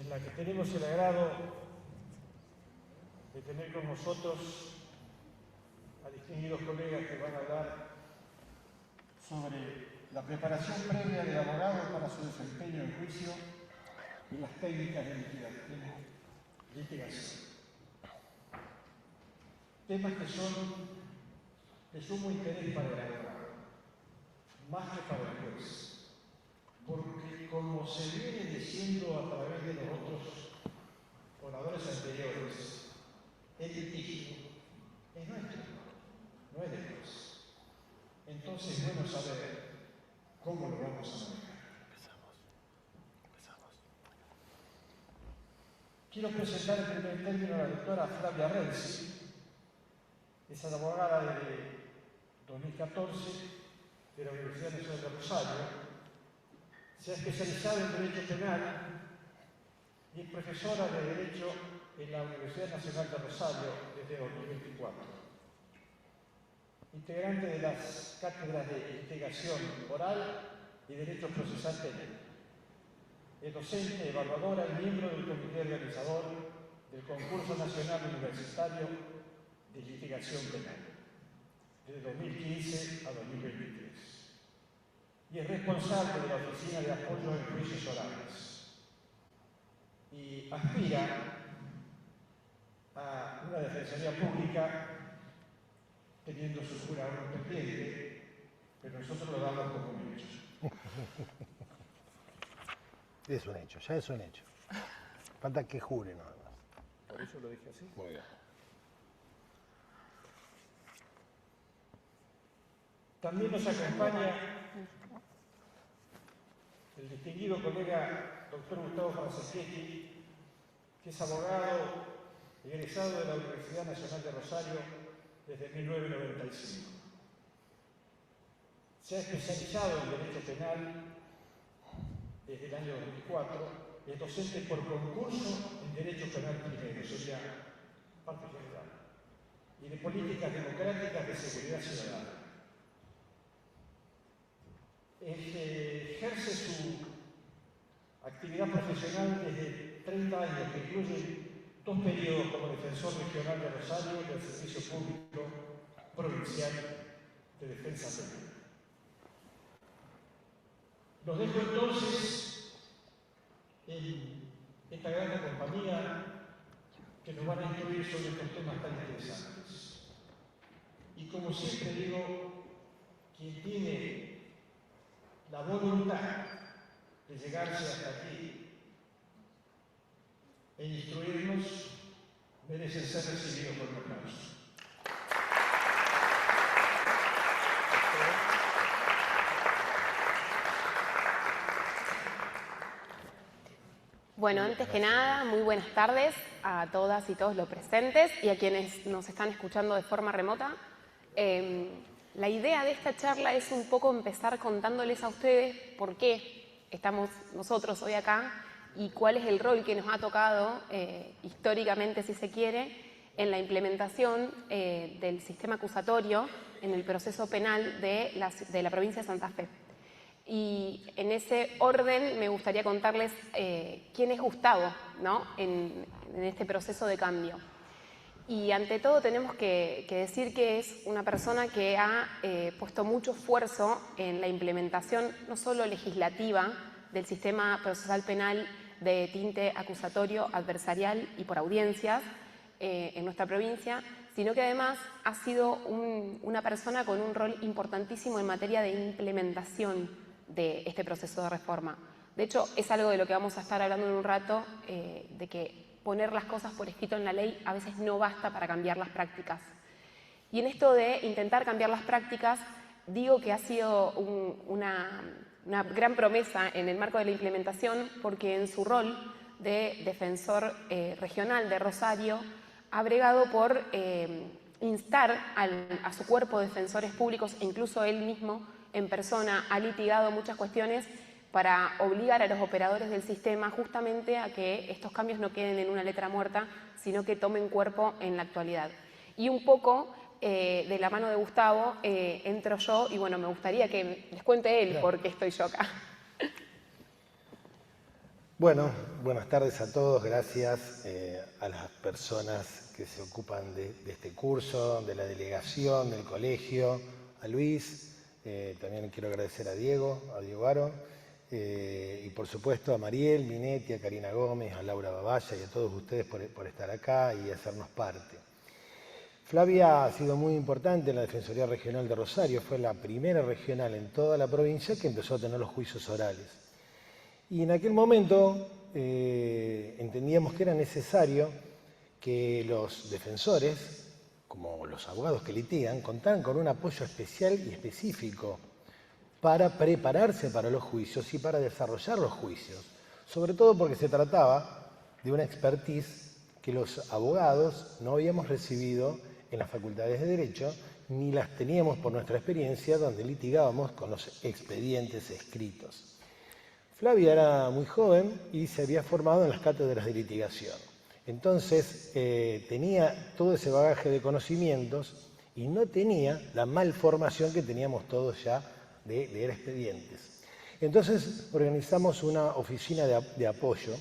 en la que tenemos el agrado de tener con nosotros a distinguidos colegas que van a hablar sobre la preparación previa del abogado para su desempeño en juicio y las técnicas de litigación. Temas que son de sumo interés para el abogado, más que para el juez, porque como se viene diciendo a través de los otros oradores anteriores, el litigio es nuestro, no es del juez. Entonces es bueno saber cómo lo vamos a manejar. Quiero presentar en primer término a la doctora Flavia Renzi. Es abogada de 2014 de la Universidad Nacional de Rosario. Se ha especializado en Derecho Penal y es profesora de Derecho en la Universidad Nacional de Rosario desde 2024. Integrante de las cátedras de Litigación Oral y Derecho Procesal Penal. Es docente, evaluadora y miembro del comité organizador del Concurso Nacional Universitario de Litigación Penal, desde 2015 a 2023. Y es responsable de la Oficina de Apoyo en Juicios Orales. Y aspira a una defensoría pública teniendo su jura aún pendiente, pero nosotros lo damos como un hecho. Es un hecho, ya es un hecho. Falta que jure nada más. Por eso lo dije así. Muy bien. También nos acompaña el distinguido colega doctor Gustavo Franceschetti, que es abogado egresado de la Universidad Nacional de Rosario desde 1995. Se ha especializado en Derecho Penal desde el año 2004, es docente por concurso en Derecho Penal primero, sería parte general, y de Políticas Democráticas de Seguridad Ciudadana. Ejerce su actividad profesional desde 30 años, que incluye 2 periodos como defensor regional de Rosario del Servicio Público Provincial de Defensa Penal. Los dejo entonces en esta gran compañía que nos van a instruir sobre estos temas tan interesantes. Y como siempre digo, quien tiene la voluntad de llegarse hasta aquí e instruirnos merecen ser recibidos por un aplauso. Bueno, antes que nada, muy buenas tardes a todas y todos los presentes y a quienes nos están escuchando de forma remota. La idea de esta charla es un poco empezar contándoles a ustedes por qué estamos nosotros hoy acá y cuál es el rol que nos ha tocado, históricamente si se quiere, en la implementación del sistema acusatorio en el proceso penal de la provincia de Santa Fe. Y en ese orden me gustaría contarles quién es Gustavo, ¿no? en este proceso de cambio. Y ante todo tenemos que decir que es una persona que ha puesto mucho esfuerzo en la implementación no solo legislativa del sistema procesal penal de tinte acusatorio, adversarial y por audiencias en nuestra provincia, sino que además ha sido una persona con un rol importantísimo en materia de implementación de este proceso de reforma. De hecho, es algo de lo que vamos a estar hablando en un rato, de que poner las cosas por escrito en la ley a veces no basta para cambiar las prácticas. Y en esto de intentar cambiar las prácticas, digo que ha sido una gran promesa en el marco de la implementación, porque en su rol de defensor regional de Rosario ha bregado por instar a su cuerpo de defensores públicos, e incluso él mismo en persona ha litigado muchas cuestiones para obligar a los operadores del sistema justamente a que estos cambios no queden en una letra muerta, sino que tomen cuerpo en la actualidad. Y un poco de la mano de Gustavo entro yo, y bueno, me gustaría que les cuente él por qué estoy yo acá. Bueno, buenas tardes a todos, gracias a las personas que se ocupan de este curso, de la delegación, del colegio, a Luis, también quiero agradecer a Diego Aro, y por supuesto a Mariel Minetti, a Karina Gómez, a Laura Babaya y a todos ustedes por estar acá y hacernos parte. Flavia ha sido muy importante en la Defensoría Regional de Rosario, fue la primera regional en toda la provincia que empezó a tener los juicios orales. Y en aquel momento entendíamos que era necesario que los defensores, como los abogados que litigan, contaran con un apoyo especial y específico para prepararse para los juicios y para desarrollar los juicios. Sobre todo porque se trataba de una expertise que los abogados no habíamos recibido en las facultades de Derecho, ni las teníamos por nuestra experiencia donde litigábamos con los expedientes escritos. Flavia era muy joven y se había formado en las cátedras de litigación. Entonces tenía todo ese bagaje de conocimientos y no tenía la malformación que teníamos todos ya de leer expedientes. Entonces organizamos una oficina de apoyo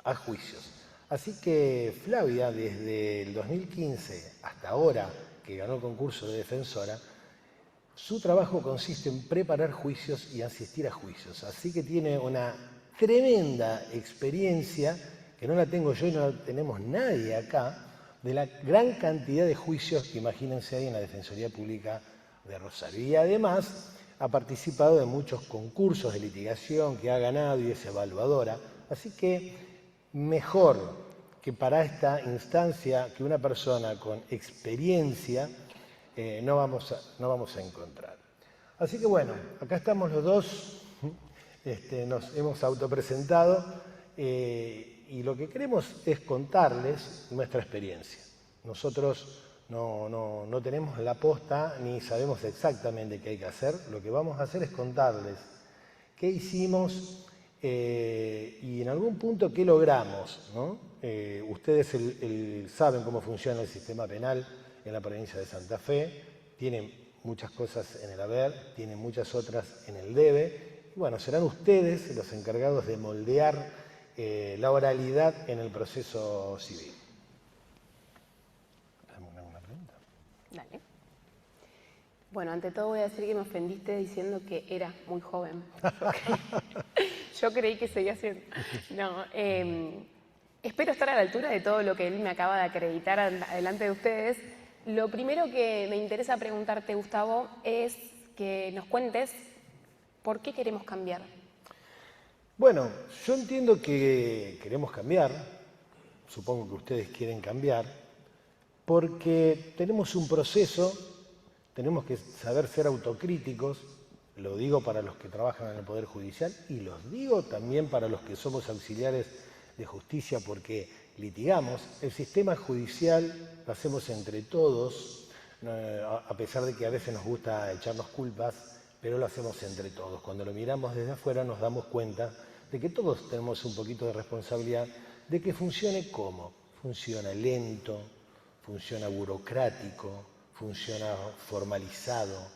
a juicios. Así que Flavia, desde el 2015 hasta ahora, que ganó el concurso de defensora, su trabajo consiste en preparar juicios y asistir a juicios. Así que tiene una tremenda experiencia, que no la tengo yo y no la tenemos nadie acá, de la gran cantidad de juicios que imagínense hay en la Defensoría Pública de Rosario. Y además ha participado de muchos concursos de litigación que ha ganado y es evaluadora. Así que mejor que para esta instancia que una persona con experiencia no vamos a encontrar. Así que bueno, acá estamos los dos, nos hemos autopresentado y lo que queremos es contarles nuestra experiencia. Nosotros no tenemos la posta ni sabemos exactamente qué hay que hacer. Lo que vamos a hacer es contarles qué hicimos y en algún punto qué logramos, ¿no? Ustedes saben cómo funciona el sistema penal en la provincia de Santa Fe, tienen muchas cosas en el haber, tienen muchas otras en el debe, y bueno, serán ustedes los encargados de moldear la oralidad en el proceso civil. ¿Alguna pregunta? Dale. Bueno, ante todo voy a decir que me ofendiste diciendo que era muy joven. Yo creí que seguía siendo. No, espero estar a la altura de todo lo que él me acaba de acreditar delante de ustedes. Lo primero que me interesa preguntarte, Gustavo, es que nos cuentes por qué queremos cambiar. Bueno, yo entiendo que queremos cambiar, supongo que ustedes quieren cambiar, porque tenemos un proceso, tenemos que saber ser autocríticos, lo digo para los que trabajan en el Poder Judicial y los digo también para los que somos auxiliares de justicia porque litigamos. El sistema judicial lo hacemos entre todos, a pesar de que a veces nos gusta echarnos culpas, pero lo hacemos entre todos. Cuando lo miramos desde afuera nos damos cuenta de que todos tenemos un poquito de responsabilidad de que funcione como. Funciona lento, funciona burocrático, funciona formalizado,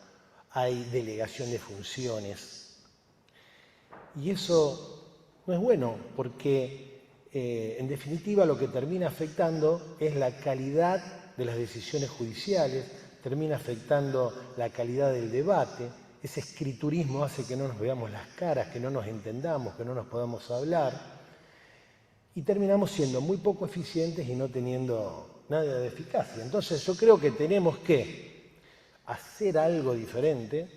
hay delegación de funciones. Y eso no es bueno porque en definitiva lo que termina afectando es la calidad de las decisiones judiciales, termina afectando la calidad del debate. Ese escriturismo hace que no nos veamos las caras, que no nos entendamos, que no nos podamos hablar y terminamos siendo muy poco eficientes y no teniendo nada de eficacia. Entonces yo creo que tenemos que hacer algo diferente,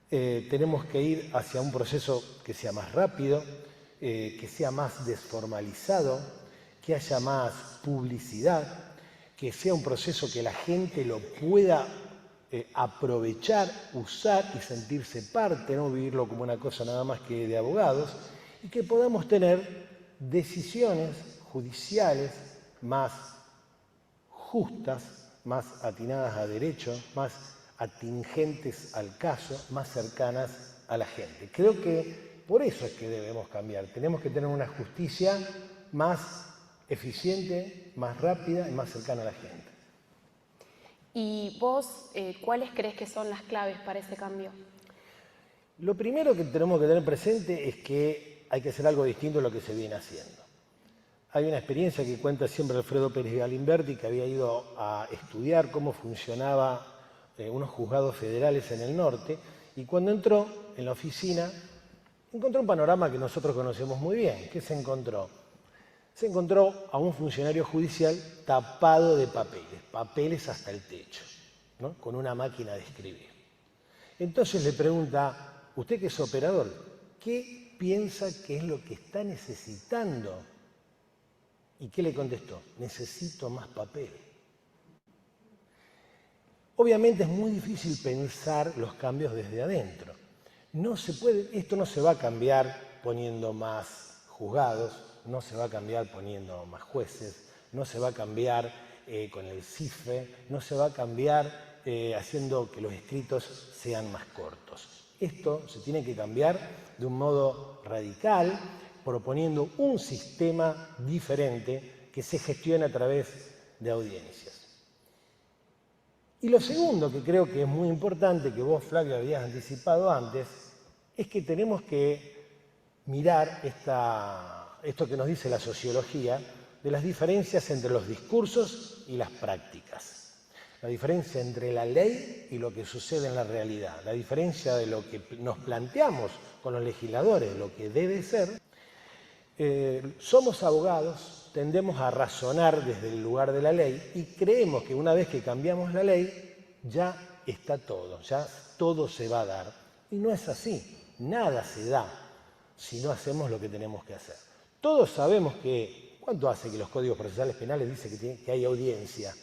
tenemos que ir hacia un proceso que sea más rápido, que sea más desformalizado, que haya más publicidad, que sea un proceso que la gente lo pueda aprovechar, usar y sentirse parte, no vivirlo como una cosa nada más que de abogados, y que podamos tener decisiones judiciales más justas, más atinadas a derecho, más atingentes al caso, más cercanas a la gente. Creo que por eso es que debemos cambiar. Tenemos que tener una justicia más eficiente, más rápida y más cercana a la gente. ¿Y vos cuáles crees que son las claves para ese cambio? Lo primero que tenemos que tener presente es que hay que hacer algo distinto a lo que se viene haciendo. Hay una experiencia que cuenta siempre Alfredo Pérez Galimberti, que había ido a estudiar cómo funcionaba unos juzgados federales en el norte, y cuando entró en la oficina, encontró un panorama que nosotros conocemos muy bien. ¿Qué se encontró? Se encontró a un funcionario judicial tapado de papeles hasta el techo, ¿no? Con una máquina de escribir. Entonces le pregunta, usted que es operador, ¿qué piensa que es lo que está necesitando? ¿Y qué le contestó? Necesito más papel. Obviamente es muy difícil pensar los cambios desde adentro. No se puede, esto no se va a cambiar poniendo más juzgados, no se va a cambiar poniendo más jueces, no se va a cambiar con el CIFE, no se va a cambiar haciendo que los escritos sean más cortos. Esto se tiene que cambiar de un modo radical, proponiendo un sistema diferente que se gestione a través de audiencias. Y lo segundo que creo que es muy importante, que vos, Flavio, habías anticipado antes, es que tenemos que mirar esto que nos dice la sociología, de las diferencias entre los discursos y las prácticas. La diferencia entre la ley y lo que sucede en la realidad. La diferencia de lo que nos planteamos con los legisladores, lo que debe ser. Somos abogados, tendemos a razonar desde el lugar de la ley y creemos que una vez que cambiamos la ley, ya está todo, ya todo se va a dar. Y no es así, nada se da si no hacemos lo que tenemos que hacer. Todos sabemos que, ¿cuánto hace que los códigos procesales penales dicen que hay audiencia?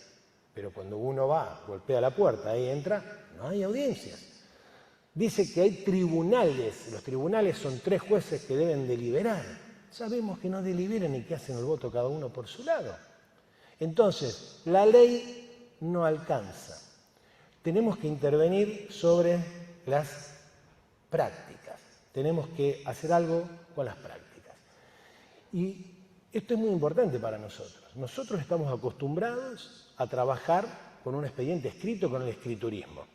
Pero cuando uno va, golpea la puerta y entra, no hay audiencias. Dice que hay tribunales, los tribunales son 3 jueces que deben deliberar. Sabemos que no deliberan y que hacen el voto cada uno por su lado. Entonces, la ley no alcanza. Tenemos que intervenir sobre las prácticas. Tenemos que hacer algo con las prácticas. Y esto es muy importante para nosotros. Nosotros estamos acostumbrados a trabajar con un expediente escrito, con el escriturismo.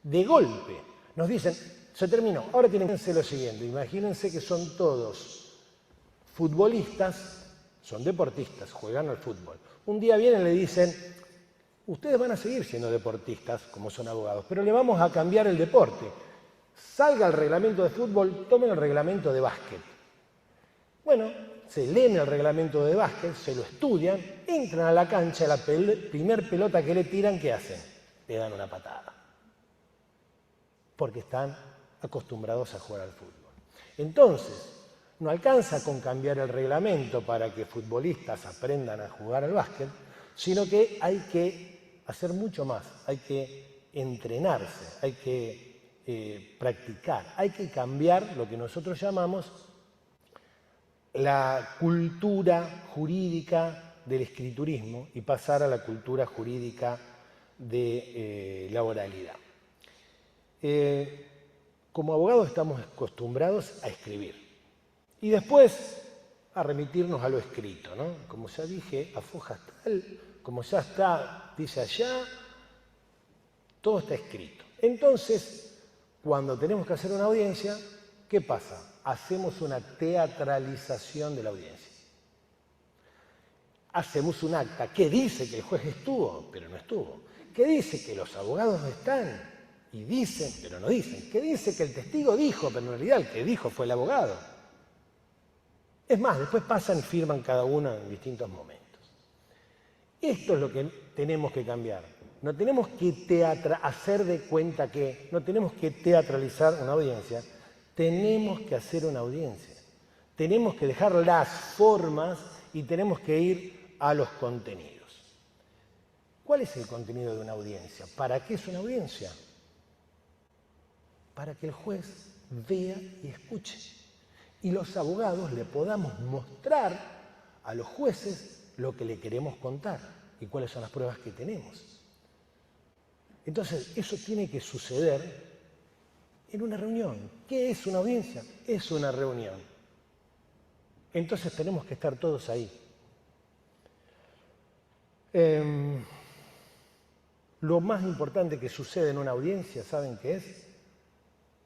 De golpe nos dicen, se terminó, ahora tienen que hacer lo siguiente. Imagínense que son todos futbolistas, son deportistas, juegan al fútbol. Un día vienen y le dicen, ustedes van a seguir siendo deportistas, como son abogados, pero le vamos a cambiar el deporte. Salga el reglamento de fútbol, tomen el reglamento de básquet. Bueno, se leen el reglamento de básquet, se lo estudian, entran a la cancha, la primer pelota que le tiran, ¿qué hacen? Le dan una patada. Porque están acostumbrados a jugar al fútbol. Entonces, no alcanza con cambiar el reglamento para que futbolistas aprendan a jugar al básquet, sino que hay que hacer mucho más, hay que entrenarse, hay que practicar, hay que cambiar lo que nosotros llamamos la cultura jurídica del escriturismo y pasar a la cultura jurídica de la oralidad. Como abogados estamos acostumbrados a escribir. Y después a remitirnos a lo escrito, ¿no? Como ya dije, a fojas tal, como ya está, dice allá, todo está escrito. Entonces, cuando tenemos que hacer una audiencia, ¿qué pasa? Hacemos una teatralización de la audiencia. Hacemos un acta que dice que el juez estuvo, pero no estuvo. Que dice que los abogados están y dicen, pero no dicen. Que dice que el testigo dijo, pero en realidad el que dijo fue el abogado. Es más, después pasan y firman cada uno en distintos momentos. Esto es lo que tenemos que cambiar. No tenemos que hacer de cuenta que, no tenemos que teatralizar una audiencia, tenemos que hacer una audiencia. Tenemos que dejar las formas y tenemos que ir a los contenidos. ¿Cuál es el contenido de una audiencia? ¿Para qué es una audiencia? Para que el juez vea y escuche. Y los abogados le podamos mostrar a los jueces lo que le queremos contar y cuáles son las pruebas que tenemos. Entonces, eso tiene que suceder en una reunión. ¿Qué es una audiencia? Es una reunión. Entonces tenemos que estar todos ahí. Lo más importante que sucede en una audiencia, ¿saben qué es?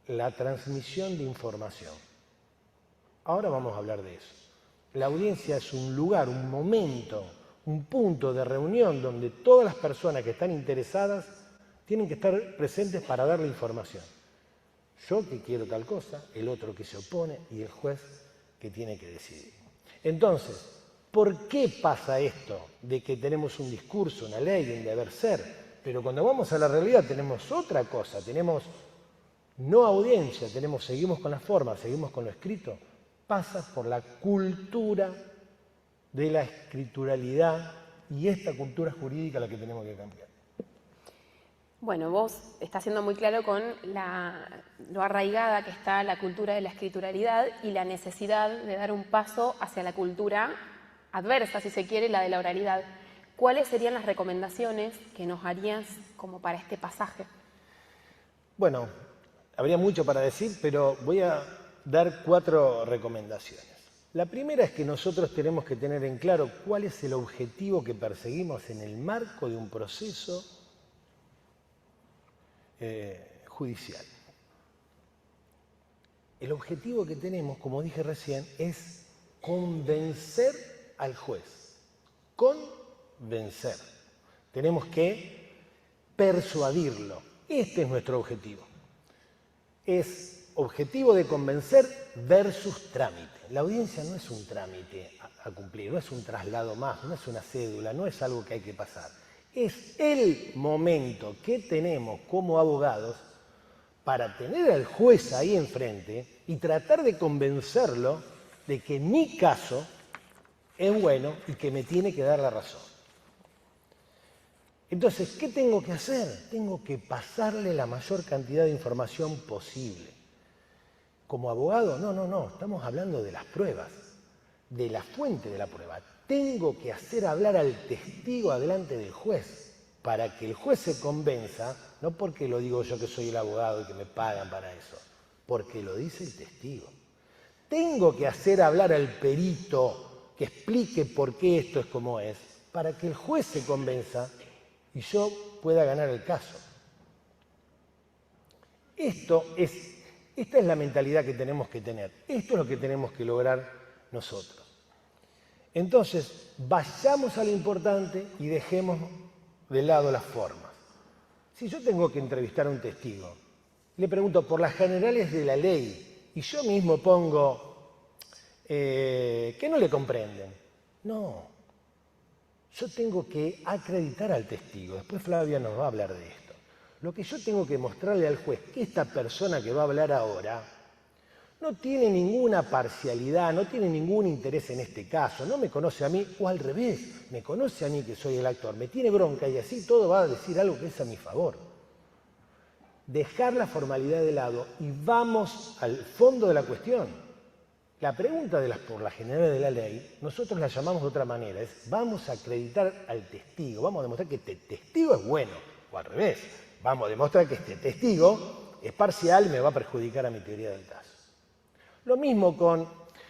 La transmisión de información. Ahora vamos a hablar de eso. La audiencia es un lugar, un momento, un punto de reunión donde todas las personas que están interesadas tienen que estar presentes para dar la información. Yo que quiero tal cosa, el otro que se opone y el juez que tiene que decidir. Entonces, ¿por qué pasa esto de que tenemos un discurso, una ley, un deber ser? Pero cuando vamos a la realidad tenemos otra cosa, tenemos no audiencia, seguimos con la forma, seguimos con lo escrito. Pasa por la cultura de la escrituralidad y esta cultura jurídica la que tenemos que cambiar. Bueno, vos estás siendo muy claro con lo arraigada que está la cultura de la escrituralidad y la necesidad de dar un paso hacia la cultura adversa, si se quiere, la de la oralidad. ¿Cuáles serían las recomendaciones que nos harías como para este pasaje? Bueno, habría mucho para decir, pero voy a dar 4 recomendaciones. La primera es que nosotros tenemos que tener en claro cuál es el objetivo que perseguimos en el marco de un proceso judicial. El objetivo que tenemos, como dije recién, es convencer al juez. Convencer. Tenemos que persuadirlo. Este es nuestro objetivo. Es objetivo de convencer versus trámite. La audiencia no es un trámite a cumplir, no es un traslado más, no es una cédula, no es algo que hay que pasar. Es el momento que tenemos como abogados para tener al juez ahí enfrente y tratar de convencerlo de que mi caso es bueno y que me tiene que dar la razón. Entonces, ¿qué tengo que hacer? Tengo que pasarle la mayor cantidad de información posible. Como abogado, no, estamos hablando de las pruebas, de la fuente de la prueba. Tengo que hacer hablar al testigo adelante del juez para que el juez se convenza, no porque lo digo yo que soy el abogado y que me pagan para eso, porque lo dice el testigo. Tengo que hacer hablar al perito que explique por qué esto es como es, para que el juez se convenza y yo pueda ganar el caso. Esta es la mentalidad que tenemos que tener. Esto es lo que tenemos que lograr nosotros. Entonces, vayamos a lo importante y dejemos de lado las formas. Si yo tengo que entrevistar a un testigo, le pregunto por las generales de la ley y yo mismo pongo que no le comprenden. No. Yo tengo que acreditar al testigo. Después Flavia nos va a hablar de esto. Lo que yo tengo que mostrarle al juez que esta persona que va a hablar ahora no tiene ninguna parcialidad, no tiene ningún interés en este caso, no me conoce a mí, o al revés, me conoce a mí que soy el actor, me tiene bronca y así todo va a decir algo que es a mi favor. Dejar la formalidad de lado y vamos al fondo de la cuestión. La pregunta por la generalidad de la ley, nosotros la llamamos de otra manera, es vamos a acreditar al testigo, vamos a demostrar que este testigo es bueno, o al revés, vamos a demostrar que este testigo es parcial y me va a perjudicar a mi teoría del caso. Lo mismo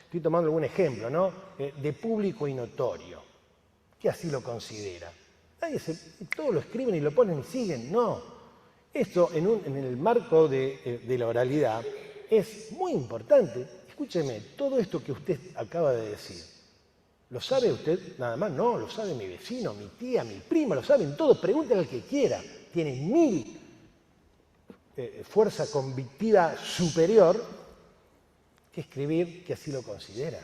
estoy tomando algún ejemplo, ¿no? De público y notorio, que así lo considera. Todos lo escriben y lo ponen y siguen, no. Esto en el marco de la oralidad es muy importante. Escúcheme, todo esto que usted acaba de decir, ¿lo sabe usted nada más? No, lo sabe mi vecino, mi tía, mi prima, lo saben todos, pregúntenle al que quiera. Tiene 1000 fuerza convictiva superior que escribir que así lo considera.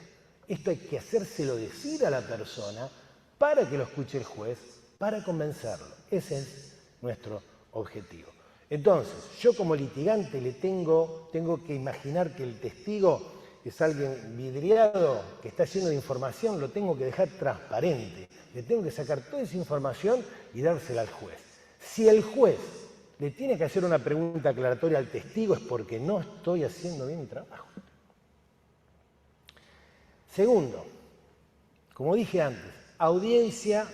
Esto hay que hacérselo decir a la persona para que lo escuche el juez, para convencerlo. Ese es nuestro objetivo. Entonces, yo como litigante tengo que imaginar que el testigo es alguien vidriado, que está lleno de información, lo tengo que dejar transparente. Le tengo que sacar toda esa información y dársela al juez. Si el juez le tiene que hacer una pregunta aclaratoria al testigo es porque no estoy haciendo bien mi trabajo. Segundo, como dije antes, audiencia,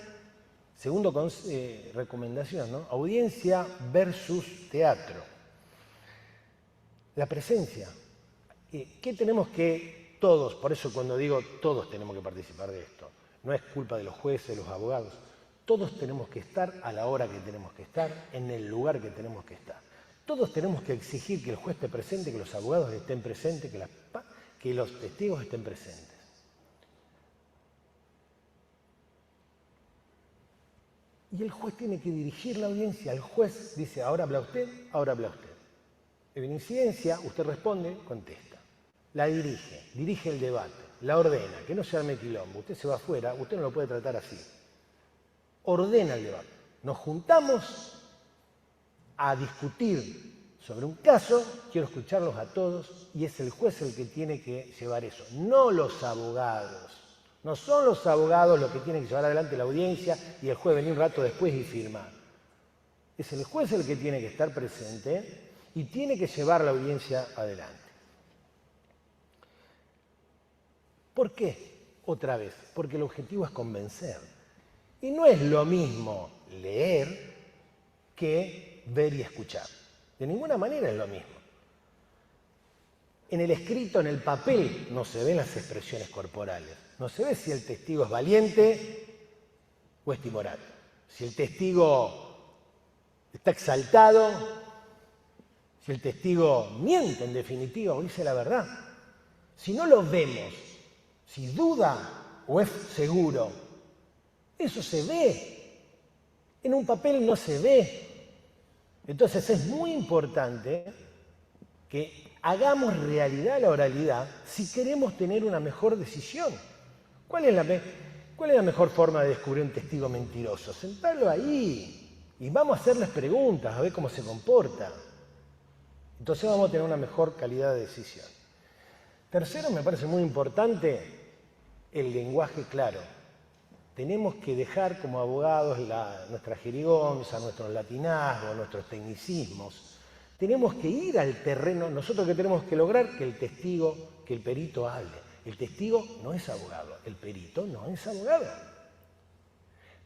recomendación, ¿no? Audiencia versus teatro. La presencia. ¿Qué tenemos que todos, por eso cuando digo todos tenemos que participar de esto, no es culpa de los jueces, de los abogados, todos tenemos que estar a la hora que tenemos que estar, en el lugar que tenemos que estar. Todos tenemos que exigir que el juez esté presente, que los abogados estén presentes, que los testigos estén presentes. Y el juez tiene que dirigir la audiencia. El juez dice, ahora habla usted, ahora habla usted. En incidencia, usted responde, contesta. La dirige el debate, la ordena, que no se arme quilombo. Usted se va afuera, usted no lo puede tratar así. Ordena el debate. Nos juntamos a discutir sobre un caso, quiero escucharlos a todos, y es el juez el que tiene que llevar eso, no los abogados. No son los abogados los que tienen que llevar adelante la audiencia y el juez venir un rato después y firmar. Es el juez el que tiene que estar presente y tiene que llevar la audiencia adelante. ¿Por qué? Otra vez, porque el objetivo es convencer. Y no es lo mismo leer que ver y escuchar. De ninguna manera es lo mismo. En el escrito, en el papel, no se ven las expresiones corporales. No se ve si el testigo es valiente o es timorato. Si el testigo está exaltado, si el testigo miente en definitiva o dice la verdad. Si no lo vemos, si duda o es seguro, eso se ve. En un papel no se ve. Entonces es muy importante que hagamos realidad la oralidad si queremos tener una mejor decisión. ¿Cuál es la mejor forma de descubrir un testigo mentiroso? Sentarlo ahí y vamos a hacerles preguntas, a ver cómo se comporta. Entonces vamos a tener una mejor calidad de decisión. Tercero, me parece muy importante el lenguaje claro. Tenemos que dejar como abogados nuestra jerigonza, nuestros latinazgos, nuestros tecnicismos. Tenemos que ir al terreno. Nosotros que tenemos que lograr que el testigo, que el perito hable. El testigo no es abogado, el perito no es abogado.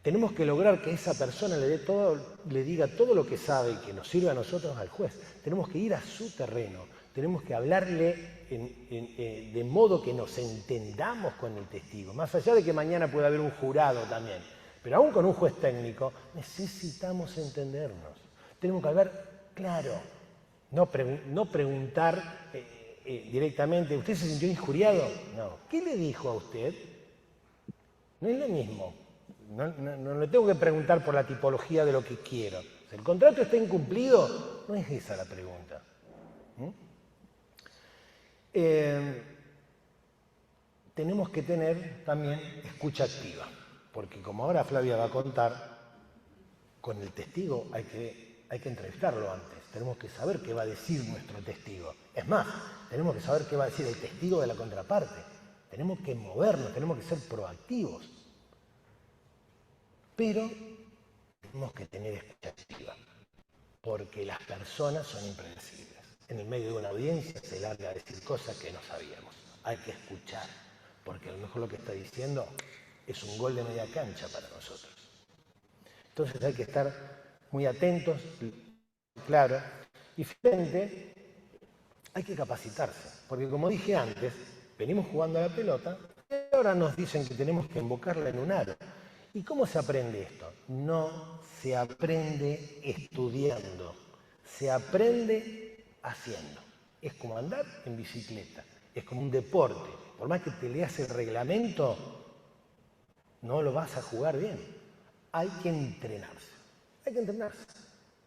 Tenemos que lograr que esa persona le diga todo lo que sabe y que nos sirva a nosotros al juez. Tenemos que ir a su terreno, tenemos que hablarle de modo que nos entendamos con el testigo. Más allá de que mañana pueda haber un jurado también, pero aún con un juez técnico necesitamos entendernos. Tenemos que hablar claro, no preguntar directamente, ¿usted se sintió injuriado? No. ¿Qué le dijo a usted? No es lo mismo. No le tengo que preguntar por la tipología de lo que quiero. Si el contrato está incumplido, no es esa la pregunta. Tenemos que tener también escucha activa, porque como ahora Flavia va a contar, con el testigo hay que entrevistarlo antes. Tenemos que saber qué va a decir nuestro testigo. Es más, tenemos que saber qué va a decir el testigo de la contraparte. Tenemos que movernos, tenemos que ser proactivos. Pero tenemos que tener escucha activa, porque las personas son impredecibles. En el medio de una audiencia se larga a decir cosas que no sabíamos. Hay que escuchar, porque a lo mejor lo que está diciendo es un gol de media cancha para nosotros. Entonces hay que estar muy atentos, claro, y finalmente hay que capacitarse, porque como dije antes, venimos jugando a la pelota y ahora nos dicen que tenemos que embocarla en un aro. ¿Y cómo se aprende esto? No se aprende estudiando, se aprende haciendo. Es como andar en bicicleta, es como un deporte. Por más que te leas el reglamento, no lo vas a jugar bien. Hay que entrenarse, hay que entrenarse.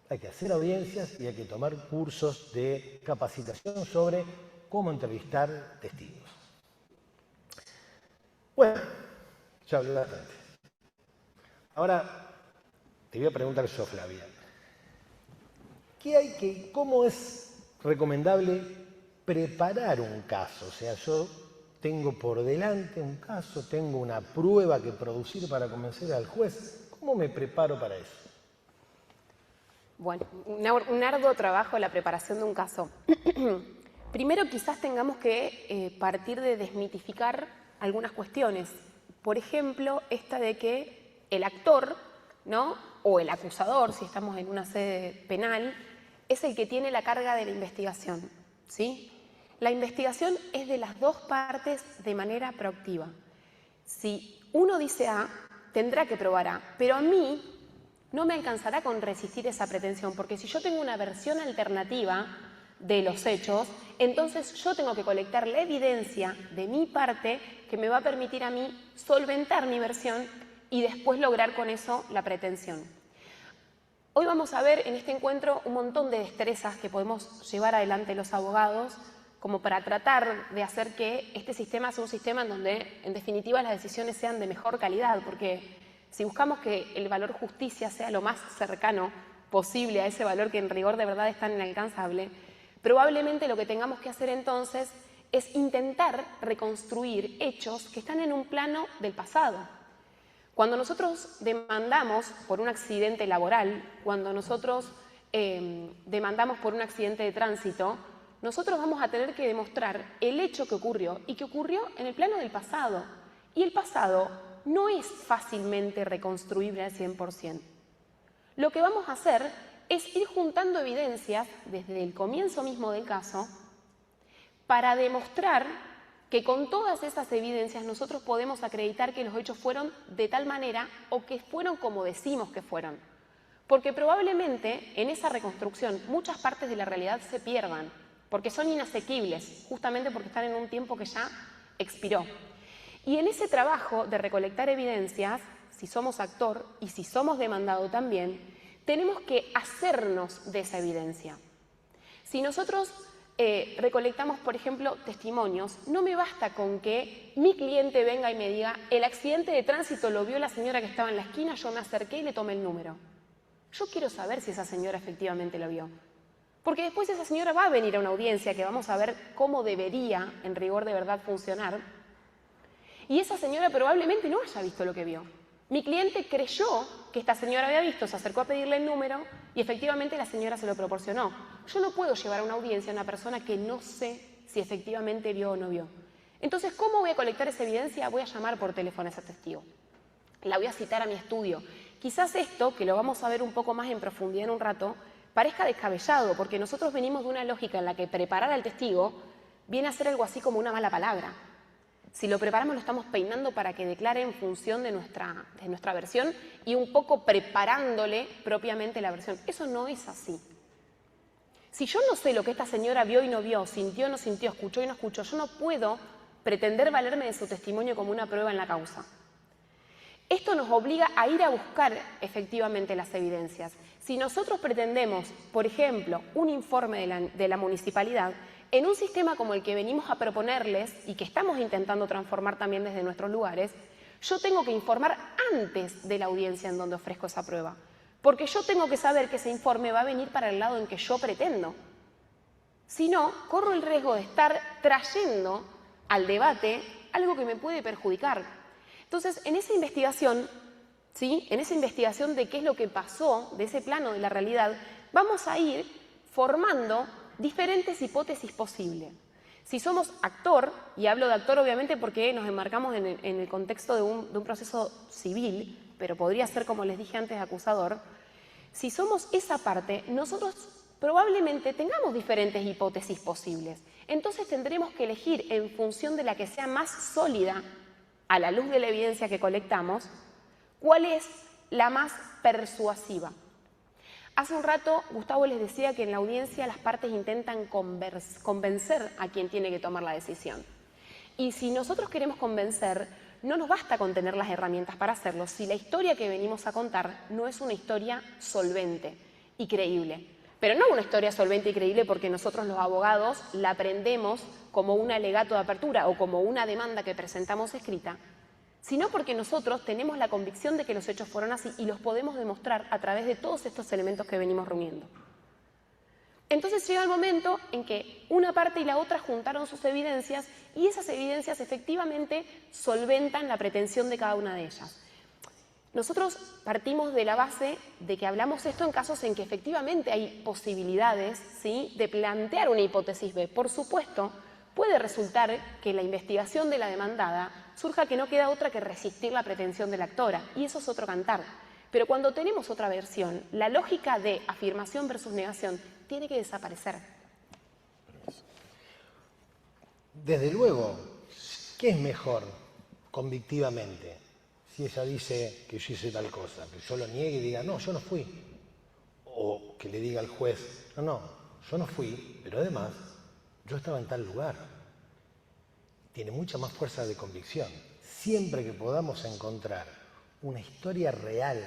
Hay que hacer audiencias y hay que tomar cursos de capacitación sobre cómo entrevistar testigos. Bueno, ya hablé bastante. Ahora te voy a preguntar yo, Flavia. ¿Cómo es recomendable preparar un caso? O sea, yo tengo por delante un caso, tengo una prueba que producir para convencer al juez. ¿Cómo me preparo para eso? Bueno, un arduo trabajo la preparación de un caso. Primero quizás tengamos que partir de desmitificar algunas cuestiones. Por ejemplo, esta de que el actor, ¿no?, o el acusador, si estamos en una sede penal, es el que tiene la carga de la investigación, ¿sí? La investigación es de las dos partes de manera proactiva. Si uno dice A, tendrá que probar A, pero a mí no me alcanzará con resistir esa pretensión, porque si yo tengo una versión alternativa, de los hechos, entonces yo tengo que colectar la evidencia de mi parte que me va a permitir a mí solventar mi versión y después lograr con eso la pretensión. Hoy vamos a ver en este encuentro un montón de destrezas que podemos llevar adelante los abogados como para tratar de hacer que este sistema sea un sistema en donde, en definitiva, las decisiones sean de mejor calidad, porque si buscamos que el valor justicia sea lo más cercano posible a ese valor que en rigor de verdad es tan inalcanzable, probablemente lo que tengamos que hacer entonces es intentar reconstruir hechos que están en un plano del pasado. Cuando nosotros demandamos por un accidente laboral, cuando nosotros demandamos por un accidente de tránsito, nosotros vamos a tener que demostrar el hecho que ocurrió y que ocurrió en el plano del pasado. Y el pasado no es fácilmente reconstruible al 100%. Lo que vamos a hacer es ir juntando evidencias desde el comienzo mismo del caso para demostrar que con todas esas evidencias nosotros podemos acreditar que los hechos fueron de tal manera o que fueron como decimos que fueron. Porque probablemente en esa reconstrucción muchas partes de la realidad se pierdan, porque son inasequibles, justamente porque están en un tiempo que ya expiró. Y en ese trabajo de recolectar evidencias, si somos actor y si somos demandado también, tenemos que hacernos de esa evidencia. Si nosotros recolectamos, por ejemplo, testimonios, no me basta con que mi cliente venga y me diga el accidente de tránsito lo vio la señora que estaba en la esquina, yo me acerqué y le tomé el número. Yo quiero saber si esa señora efectivamente lo vio. Porque después esa señora va a venir a una audiencia que vamos a ver cómo debería, en rigor de verdad, funcionar. Y esa señora probablemente no haya visto lo que vio. Mi cliente creyó que esta señora había visto, se acercó a pedirle el número y efectivamente la señora se lo proporcionó. Yo no puedo llevar a una audiencia a una persona que no sé si efectivamente vio o no vio. Entonces, ¿cómo voy a colectar esa evidencia? Voy a llamar por teléfono a ese testigo. La voy a citar a mi estudio. Quizás esto, que lo vamos a ver un poco más en profundidad en un rato, parezca descabellado, porque nosotros venimos de una lógica en la que preparar al testigo viene a ser algo así como una mala palabra. Si lo preparamos, lo estamos peinando para que declare en función de nuestra versión y un poco preparándole propiamente la versión. Eso no es así. Si yo no sé lo que esta señora vio y no vio, sintió y no sintió, escuchó y no escuchó, yo no puedo pretender valerme de su testimonio como una prueba en la causa. Esto nos obliga a ir a buscar efectivamente las evidencias. Si nosotros pretendemos, por ejemplo, un informe de la municipalidad, en un sistema como el que venimos a proponerles y que estamos intentando transformar también desde nuestros lugares, yo tengo que informar antes de la audiencia en donde ofrezco esa prueba. Porque yo tengo que saber que ese informe va a venir para el lado en que yo pretendo. Si no, corro el riesgo de estar trayendo al debate algo que me puede perjudicar. Entonces, en esa investigación, ¿sí? En esa investigación de qué es lo que pasó, de ese plano de la realidad, vamos a ir formando diferentes hipótesis posibles. Si somos actor, y hablo de actor obviamente porque nos enmarcamos en el contexto de un proceso civil, pero podría ser, como les dije antes, acusador, si somos esa parte, nosotros probablemente tengamos diferentes hipótesis posibles. Entonces tendremos que elegir en función de la que sea más sólida, a la luz de la evidencia que colectamos, cuál es la más persuasiva. Hace un rato Gustavo les decía que en la audiencia las partes intentan convencer a quien tiene que tomar la decisión. Y si nosotros queremos convencer, no nos basta con tener las herramientas para hacerlo si la historia que venimos a contar no es una historia solvente y creíble. Pero no una historia solvente y creíble porque nosotros los abogados la aprendemos como un alegato de apertura o como una demanda que presentamos escrita, sino porque nosotros tenemos la convicción de que los hechos fueron así y los podemos demostrar a través de todos estos elementos que venimos reuniendo. Entonces llega el momento en que una parte y la otra juntaron sus evidencias y esas evidencias efectivamente solventan la pretensión de cada una de ellas. Nosotros partimos de la base de que hablamos esto en casos en que efectivamente hay posibilidades, ¿sí?, de plantear una hipótesis B. Por supuesto, puede resultar que la investigación de la demandada surja que no queda otra que resistir la pretensión de la actora, y eso es otro cantar. Pero cuando tenemos otra versión, la lógica de afirmación versus negación tiene que desaparecer. Desde luego, ¿qué es mejor convictivamente? Si ella dice que yo hice tal cosa, que yo lo niegue y diga, no, yo no fui. O que le diga al juez, no, yo no fui, pero además yo estaba en tal lugar. Tiene mucha más fuerza de convicción. Siempre que podamos encontrar una historia real,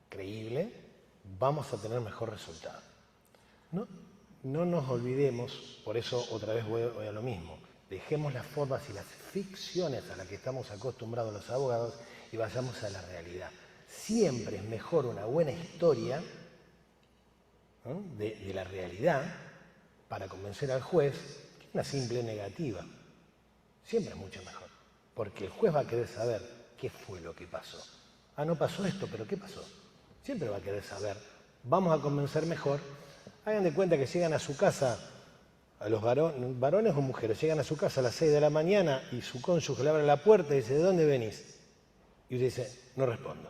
creíble, vamos a tener mejor resultado. No nos olvidemos, por eso otra vez voy a lo mismo, dejemos las formas y las ficciones a las que estamos acostumbrados los abogados y vayamos a la realidad. Siempre es mejor una buena historia, ¿no?, de la realidad para convencer al juez que una simple negativa. Siempre es mucho mejor, porque el juez va a querer saber qué fue lo que pasó. Ah, no pasó esto, pero ¿qué pasó? Siempre va a querer saber. Vamos a convencer mejor. Hagan de cuenta que llegan a su casa, a los varones o mujeres, llegan a su casa a las 6 de la mañana y su cónyuge le abre la puerta y dice, ¿de dónde venís? Y usted dice, no respondo.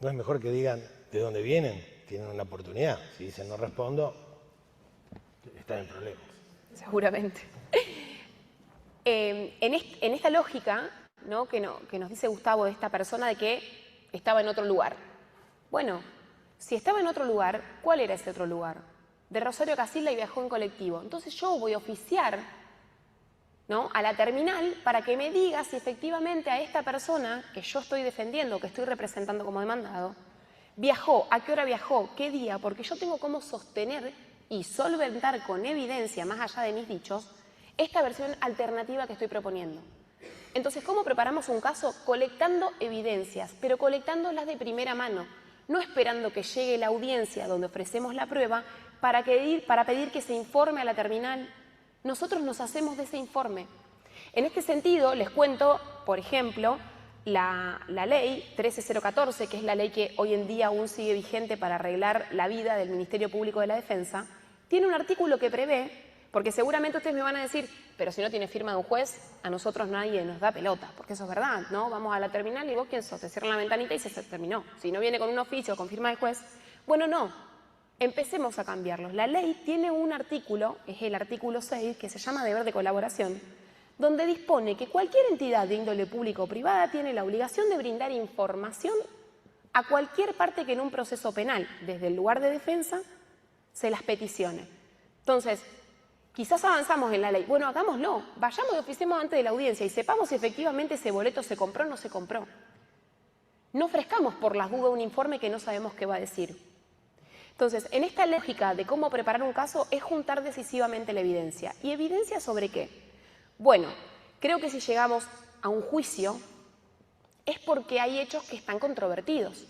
¿No es mejor que digan de dónde vienen? Tienen una oportunidad. Si dicen no respondo, están en problemas. Seguramente. En esta lógica, ¿no?, que nos dice Gustavo de esta persona de que estaba en otro lugar. Bueno, si estaba en otro lugar, ¿cuál era ese otro lugar? De Rosario a Casilda y viajó en colectivo. Entonces yo voy a oficiar, ¿no?, a la terminal para que me diga si efectivamente a esta persona que yo estoy defendiendo, que estoy representando como demandado, viajó, a qué hora viajó, qué día, porque yo tengo cómo sostener y solventar con evidencia, más allá de mis dichos, esta versión alternativa que estoy proponiendo. Entonces, ¿cómo preparamos un caso? Colectando evidencias, pero colectándolas de primera mano, no esperando que llegue la audiencia donde ofrecemos la prueba para pedir que se informe a la terminal. Nosotros nos hacemos de ese informe. En este sentido, les cuento, por ejemplo, la ley 13014, que es la ley que hoy en día aún sigue vigente para arreglar la vida del Ministerio Público de la Defensa, tiene un artículo que prevé, porque seguramente ustedes me van a decir, pero si no tiene firma de un juez, a nosotros nadie nos da pelota, porque eso es verdad, ¿no? Vamos a la terminal y vos, ¿quién sos? Te cierran la ventanita y se terminó. Si no viene con un oficio, con firma del juez, bueno, no. Empecemos a cambiarlos. La ley tiene un artículo, es el artículo 6, que se llama deber de colaboración, donde dispone que cualquier entidad de índole pública o privada tiene la obligación de brindar información a cualquier parte que en un proceso penal, desde el lugar de defensa, se las peticione. Entonces, quizás avanzamos en la ley. Bueno, hagámoslo. Vayamos y oficiemos antes de la audiencia y sepamos si efectivamente ese boleto se compró o no se compró. No ofrezcamos por las dudas un informe que no sabemos qué va a decir. Entonces, en esta lógica de cómo preparar un caso es juntar decisivamente la evidencia. ¿Y evidencia sobre qué? Bueno, creo que si llegamos a un juicio es porque hay hechos que están controvertidos.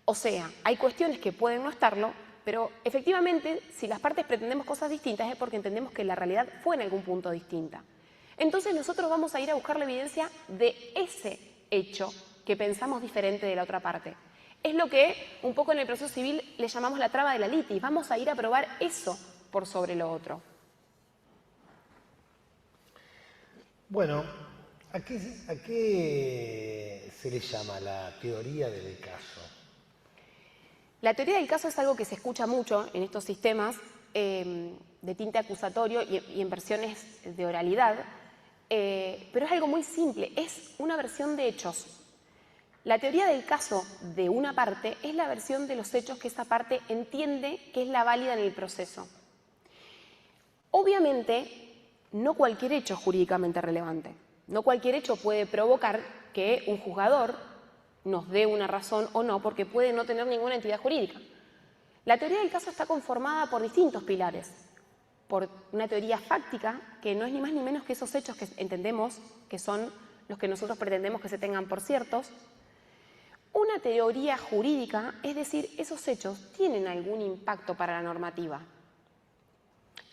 O sea, hay cuestiones que pueden no estarlo, pero efectivamente, si las partes pretendemos cosas distintas es porque entendemos que la realidad fue en algún punto distinta. Entonces nosotros vamos a ir a buscar la evidencia de ese hecho que pensamos diferente de la otra parte. Es lo que un poco en el proceso civil le llamamos la traba de la litis. Vamos a ir a probar eso por sobre lo otro. Bueno, ¿a qué se le llama la teoría del caso? La teoría del caso es algo que se escucha mucho en estos sistemas de tinte acusatorio y en versiones de oralidad, pero es algo muy simple, es una versión de hechos. La teoría del caso de una parte es la versión de los hechos que esa parte entiende que es la válida en el proceso. Obviamente, no cualquier hecho es jurídicamente relevante. No cualquier hecho puede provocar que un juzgador nos dé una razón o no, porque puede no tener ninguna entidad jurídica. La teoría del caso está conformada por distintos pilares. Por una teoría fáctica, que no es ni más ni menos que esos hechos que entendemos que son los que nosotros pretendemos que se tengan por ciertos. Una teoría jurídica, es decir, esos hechos tienen algún impacto para la normativa.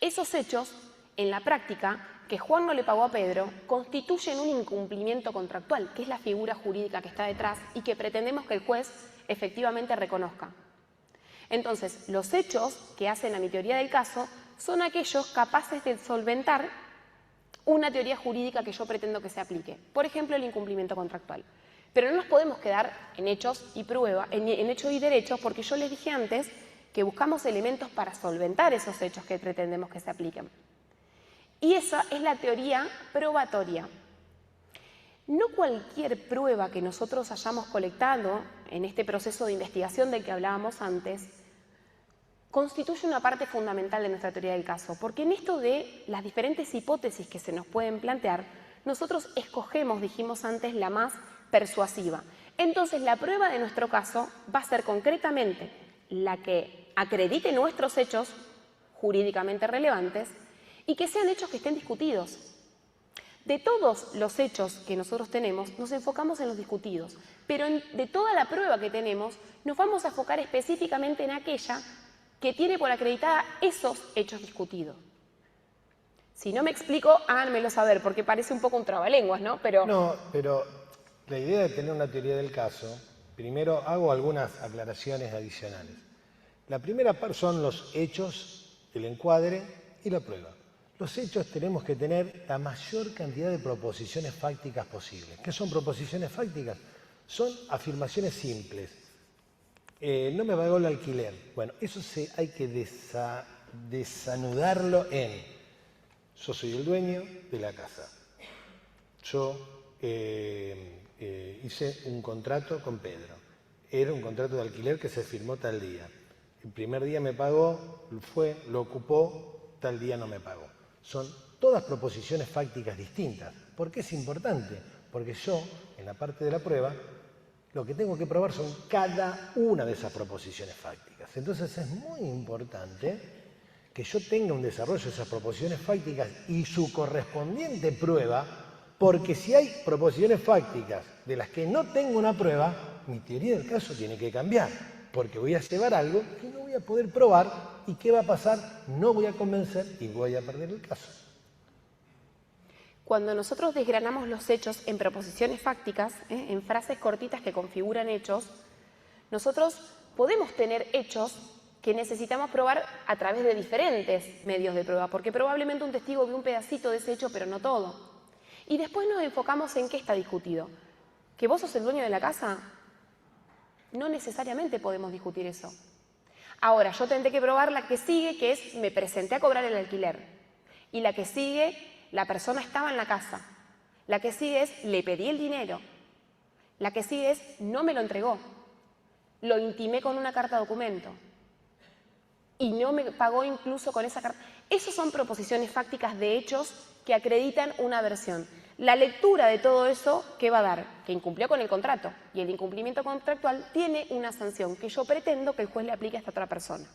Esos hechos, en la práctica, que Juan no le pagó a Pedro, constituyen un incumplimiento contractual, que es la figura jurídica que está detrás y que pretendemos que el juez efectivamente reconozca. Entonces, los hechos que hacen a mi teoría del caso son aquellos capaces de solventar una teoría jurídica que yo pretendo que se aplique. Por ejemplo, el incumplimiento contractual. Pero no nos podemos quedar en hechos y prueba, en hechos y derechos, porque yo les dije antes que buscamos elementos para solventar esos hechos que pretendemos que se apliquen. Y esa es la teoría probatoria. No cualquier prueba que nosotros hayamos colectado en este proceso de investigación del que hablábamos antes constituye una parte fundamental de nuestra teoría del caso, porque en esto de las diferentes hipótesis que se nos pueden plantear, nosotros escogemos, dijimos antes, la más persuasiva. Entonces, la prueba de nuestro caso va a ser concretamente la que acredite nuestros hechos jurídicamente relevantes y que sean hechos que estén discutidos. De todos los hechos que nosotros tenemos, nos enfocamos en los discutidos, pero de toda la prueba que tenemos, nos vamos a enfocar específicamente en aquella que tiene por acreditada esos hechos discutidos. Si no me explico, háganmelo saber, porque parece un poco un trabalenguas, ¿no? No, pero la idea de tener una teoría del caso, primero hago algunas aclaraciones adicionales. La primera parte son los hechos, el encuadre y la prueba. Los hechos tenemos que tener la mayor cantidad de proposiciones fácticas posibles. ¿Qué son proposiciones fácticas? Son afirmaciones simples. No me pagó el alquiler. Bueno, eso hay que desanudarlo en: yo soy el dueño de la casa. Yo hice un contrato con Pedro. Era un contrato de alquiler que se firmó tal día. El primer día me pagó, lo ocupó, tal día no me pagó. Son todas proposiciones fácticas distintas. ¿Por qué es importante? Porque yo, en la parte de la prueba, lo que tengo que probar son cada una de esas proposiciones fácticas. Entonces es muy importante que yo tenga un desarrollo de esas proposiciones fácticas y su correspondiente prueba, porque si hay proposiciones fácticas de las que no tengo una prueba, mi teoría del caso tiene que cambiar, porque voy a llevar algo que no voy a poder probar y ¿qué va a pasar? No voy a convencer y voy a perder el caso. Cuando nosotros desgranamos los hechos en proposiciones fácticas, en frases cortitas que configuran hechos, nosotros podemos tener hechos que necesitamos probar a través de diferentes medios de prueba, porque probablemente un testigo vio un pedacito de ese hecho, pero no todo. Y después nos enfocamos en qué está discutido. ¿Que vos sos el dueño de la casa? No necesariamente podemos discutir eso. Ahora, yo tendré que probar la que sigue, que es me presenté a cobrar el alquiler. Y la que sigue, la persona estaba en la casa. La que sigue es le pedí el dinero. La que sigue es no me lo entregó. Lo intimé con una carta documento. Y no me pagó incluso con esa carta. Esas son proposiciones fácticas de hechos que acreditan una versión. La lectura de todo eso, ¿qué va a dar? Que incumplió con el contrato. Y el incumplimiento contractual tiene una sanción que yo pretendo que el juez le aplique a esta otra persona.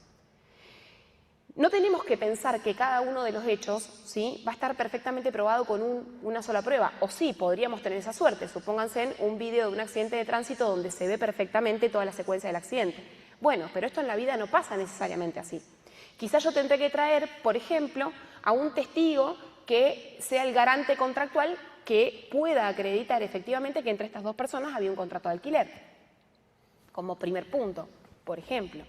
No tenemos que pensar que cada uno de los hechos, ¿sí?, va a estar perfectamente probado con una sola prueba. O sí, podríamos tener esa suerte. Supónganse en un video de un accidente de tránsito donde se ve perfectamente toda la secuencia del accidente. Bueno, pero esto en la vida no pasa necesariamente así. Quizás yo tendré que traer, por ejemplo, a un testigo que sea el garante contractual que pueda acreditar efectivamente que entre estas dos personas había un contrato de alquiler, como primer punto, por ejemplo.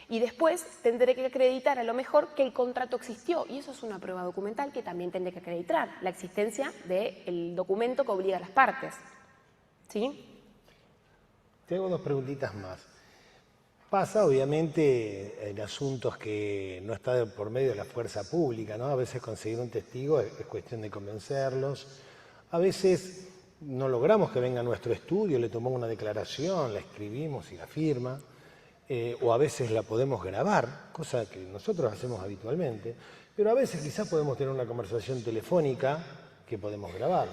Y después tendré que acreditar a lo mejor que el contrato existió, y eso es una prueba documental que también tendré que acreditar, la existencia del documento que obliga a las partes. ¿Sí? Te hago dos preguntitas más. Pasa, obviamente, en asuntos que no está por medio de la fuerza pública, ¿no? A veces conseguir un testigo es cuestión de convencerlos. A veces no logramos que venga a nuestro estudio, le tomamos una declaración, la escribimos y la firma. O a veces la podemos grabar, cosa que nosotros hacemos habitualmente, pero a veces quizás podemos tener una conversación telefónica que podemos grabar.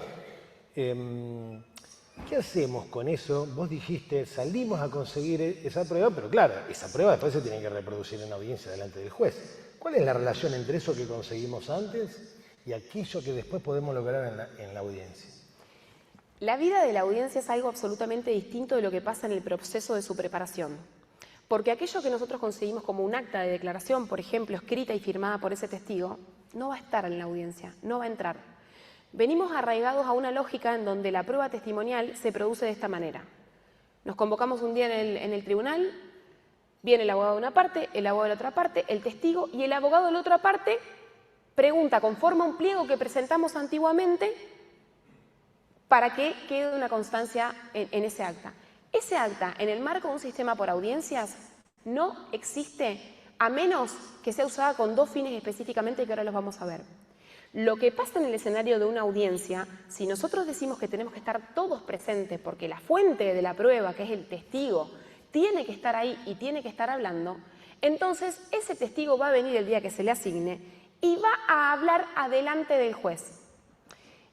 ¿Qué hacemos con eso? Vos dijiste, salimos a conseguir esa prueba, pero claro, esa prueba después se tiene que reproducir en audiencia delante del juez. ¿Cuál es la relación entre eso que conseguimos antes y aquello que después podemos lograr en la audiencia? La vida de la audiencia es algo absolutamente distinto de lo que pasa en el proceso de su preparación. Porque aquello que nosotros conseguimos como un acta de declaración, por ejemplo, escrita y firmada por ese testigo, no va a estar en la audiencia, no va a entrar. Venimos arraigados a una lógica en donde la prueba testimonial se produce de esta manera. Nos convocamos un día en el tribunal, viene el abogado de una parte, el abogado de la otra parte, el testigo, y el abogado de la otra parte pregunta, conforme a un pliego que presentamos antiguamente, para que quede una constancia en ese acta. Ese acta, en el marco de un sistema por audiencias, no existe a menos que sea usada con dos fines específicamente que ahora los vamos a ver. Lo que pasa en el escenario de una audiencia, si nosotros decimos que tenemos que estar todos presentes porque la fuente de la prueba, que es el testigo, tiene que estar ahí y tiene que estar hablando, Entonces, ese testigo va a venir el día que se le asigne y va a hablar adelante del juez.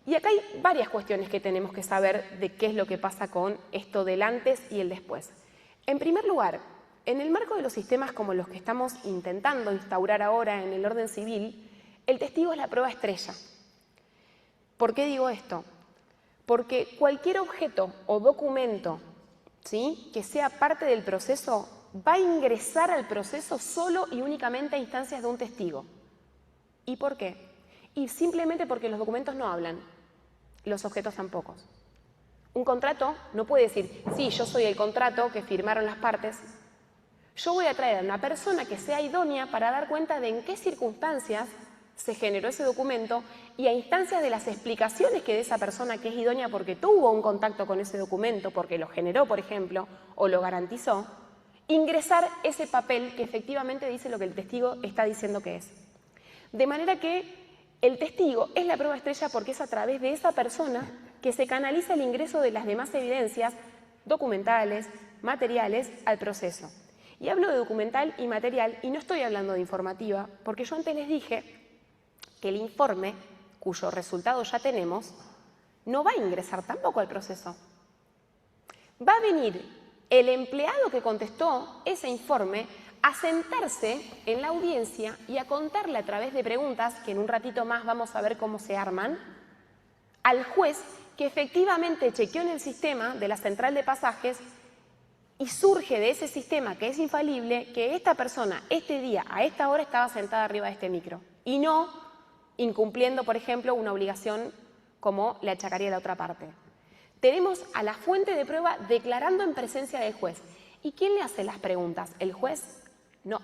Y acá hay varias cuestiones que tenemos que saber de qué es lo que pasa con esto del antes y el después. En primer lugar, en el marco de los sistemas como los que estamos intentando instaurar ahora en el orden civil, el testigo es la prueba estrella. ¿Por qué digo esto? Porque cualquier objeto o documento, ¿sí?, que sea parte del proceso va a ingresar al proceso solo y únicamente a instancias de un testigo. ¿Y por qué? Y simplemente porque los documentos no hablan, los objetos tampoco. Un contrato no puede decir, sí, yo soy el contrato que firmaron las partes. Yo voy a traer a una persona que sea idónea para dar cuenta de en qué circunstancias se generó ese documento y a instancias de las explicaciones que de esa persona que es idónea porque tuvo un contacto con ese documento, porque lo generó, por ejemplo, o lo garantizó, ingresar ese papel que efectivamente dice lo que el testigo está diciendo que es. De manera que el testigo es la prueba estrella porque es a través de esa persona que se canaliza el ingreso de las demás evidencias documentales, materiales, al proceso. Y hablo de documental y material y no estoy hablando de informativa porque yo antes les dije que el informe, cuyo resultado ya tenemos, no va a ingresar tampoco al proceso. Va a venir el empleado que contestó ese informe a sentarse en la audiencia y a contarle a través de preguntas, que en un ratito más vamos a ver cómo se arman, al juez que efectivamente chequeó en el sistema de la central de pasajes y surge de ese sistema que es infalible que esta persona este día, a esta hora, estaba sentada arriba de este micro y no incumpliendo, por ejemplo, una obligación como le achacaría la otra parte. Tenemos a la fuente de prueba declarando en presencia del juez. ¿Y quién le hace las preguntas? ¿El juez? No,